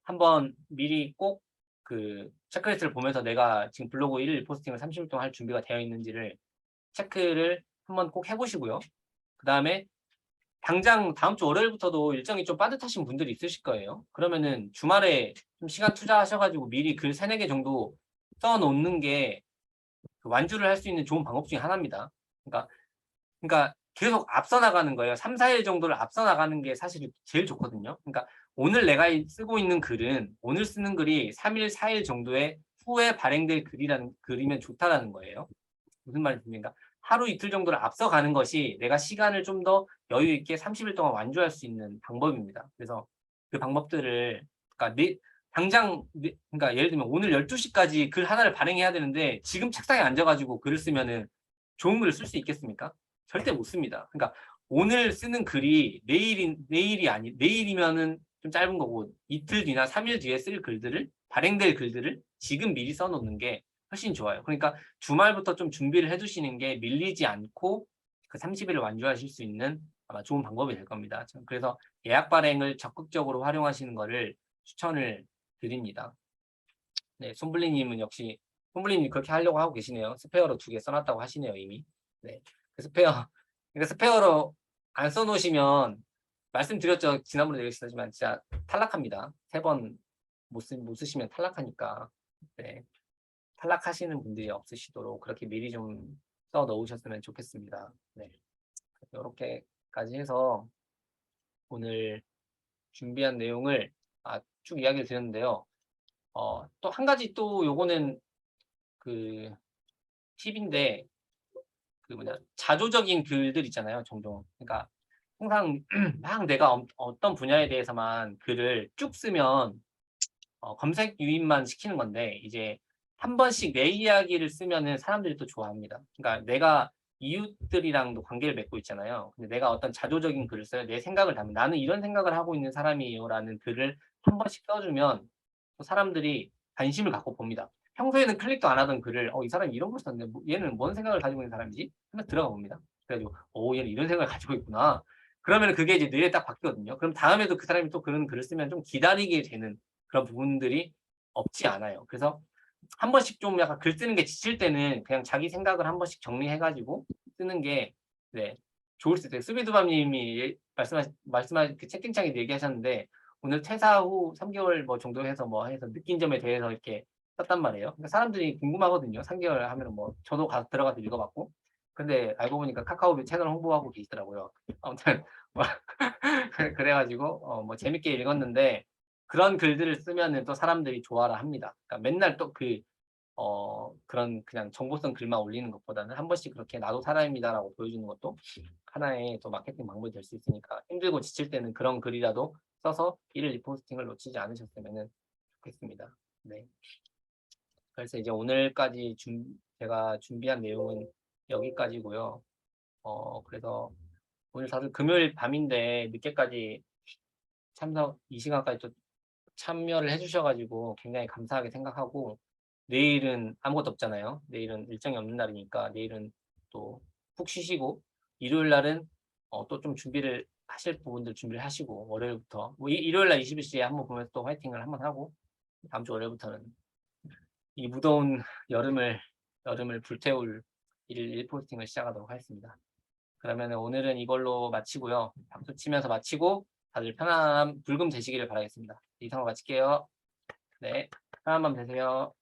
한번 미리 꼭 그 체크리스트를 보면서 내가 지금 블로그 1일 포스팅을 30일 동안 할 준비가 되어 있는지를 체크를 한번 꼭 해보시고요. 그 다음에 당장 다음 주 월요일부터도 일정이 좀 빠듯하신 분들이 있으실 거예요. 그러면은 주말에 좀 시간 투자하셔가지고 미리 글 3, 4개 정도 써놓는 게 완주를 할 수 있는 좋은 방법 중에 하나입니다. 그러니까 계속 앞서 나가는 거예요. 3, 4일 정도를 앞서 나가는 게 사실 제일 좋거든요. 그러니까 오늘 내가 쓰고 있는 글은 오늘 쓰는 글이 3일, 4일 정도의 후에 발행될 글이면 좋다라는 거예요. 무슨 말인가? 하루 이틀 정도를 앞서가는 것이 내가 시간을 좀 더 여유 있게 30일 동안 완주할 수 있는 방법입니다. 그래서 그 방법들을 그러니까 예를 들면 오늘 12시까지 글 하나를 발행해야 되는데 지금 책상에 앉아가지고 글을 쓰면은 좋은 글을 쓸 수 있겠습니까? 절대 못 씁니다. 그러니까 오늘 쓰는 글이 내일이면은 좀 짧은 거고 이틀 뒤나 3일 뒤에 쓸 글들을 발행될 글들을 지금 미리 써놓는 게 훨씬 좋아요. 그러니까 주말부터 좀 준비를 해두시는 게 밀리지 않고 그 30일을 완주하실 수 있는 아마 좋은 방법이 될 겁니다. 그래서 예약 발행을 적극적으로 활용하시는 것을 추천을 드립니다. 네, 손블리님 그렇게 하려고 하고 계시네요. 스페어로 2개 써놨다고 하시네요, 이미. 네, 그러니까 스페어로 안 써놓으시면 말씀드렸죠. 지난번에 얘기했지만 진짜 탈락합니다. 3번 못 쓰시면 탈락하니까. 네. 탈락하시는 분들이 없으시도록 그렇게 미리 좀 써 놓으셨으면 좋겠습니다. 네. 이렇게까지 해서 오늘 준비한 내용을 쭉 이야기를 드렸는데요. 또 한 가지 또 요거는 그 팁인데 자조적인 글들 있잖아요. 종종. 그러니까 항상 막 내가 어떤 분야에 대해서만 글을 쭉 쓰면 검색 유인만 시키는 건데 이제 한 번씩 내 이야기를 쓰면은 사람들이 또 좋아합니다. 그러니까 내가 이웃들이랑도 관계를 맺고 있잖아요. 근데 내가 어떤 자조적인 글을 써요. 내 생각을 담은 나는 이런 생각을 하고 있는 사람이에요라는 글을 한 번씩 써주면 또 사람들이 관심을 갖고 봅니다. 평소에는 클릭도 안 하던 글을 이 사람이 이런 걸 썼는데 얘는 뭔 생각을 가지고 있는 사람이지? 한번 들어가 봅니다. 그래가지고 얘는 이런 생각을 가지고 있구나. 그러면 그게 이제 뇌에 딱 바뀌거든요. 그럼 다음에도 그 사람이 또 그런 글을 쓰면 좀 기다리게 되는 그런 부분들이 없지 않아요. 그래서 한 번씩 좀 약간 글 쓰는 게 지칠 때는 그냥 자기 생각을 한 번씩 정리해가지고 쓰는 게 네, 좋을 수 있어요. 수비두밤님이 말씀하신 그 채팅창에 얘기하셨는데 오늘 퇴사 후 3개월 뭐 정도 해서 뭐 해서 느낀 점에 대해서 이렇게 썼단 말이에요. 그러니까 사람들이 궁금하거든요. 3개월 하면은 뭐 저도 들어가서 읽어봤고. 근데 알고 보니까 카카오톡 채널 홍보하고 계시더라고요. 아무튼 뭐 그래가지고 뭐 재밌게 읽었는데 그런 글들을 쓰면은 또 사람들이 좋아라 합니다. 그러니까 맨날 또 그런 그냥 정보성 글만 올리는 것보다는 한 번씩 그렇게 나도 사람입니다라고 보여주는 것도 하나의 또 마케팅 방법이 될 수 있으니까 힘들고 지칠 때는 그런 글이라도 써서 일일 리포스팅을 놓치지 않으셨으면 좋겠습니다. 네. 그래서 이제 오늘까지 제가 준비한 내용은 여기까지고요. 그래서 오늘 다들 금요일 밤인데 늦게까지 이 시간까지 또 참여를 해주셔가지고 굉장히 감사하게 생각하고 내일은 아무것도 없잖아요. 내일은 일정이 없는 날이니까 내일은 또 푹 쉬시고 일요일 날은 또 좀 준비를 하실 부분들 준비를 하시고 월요일부터 뭐 일요일 날 21시에 한번 보면서 또 화이팅을 한번 하고 다음 주 월요일부터는 이 무더운 여름을 불태울 일일 포스팅을 시작하도록 하겠습니다. 그러면 오늘은 이걸로 마치고요. 박수 치면서 마치고 다들 편안한 불금 되시기를 바라겠습니다. 이상으로 마칠게요. 네, 편안한 밤 되세요.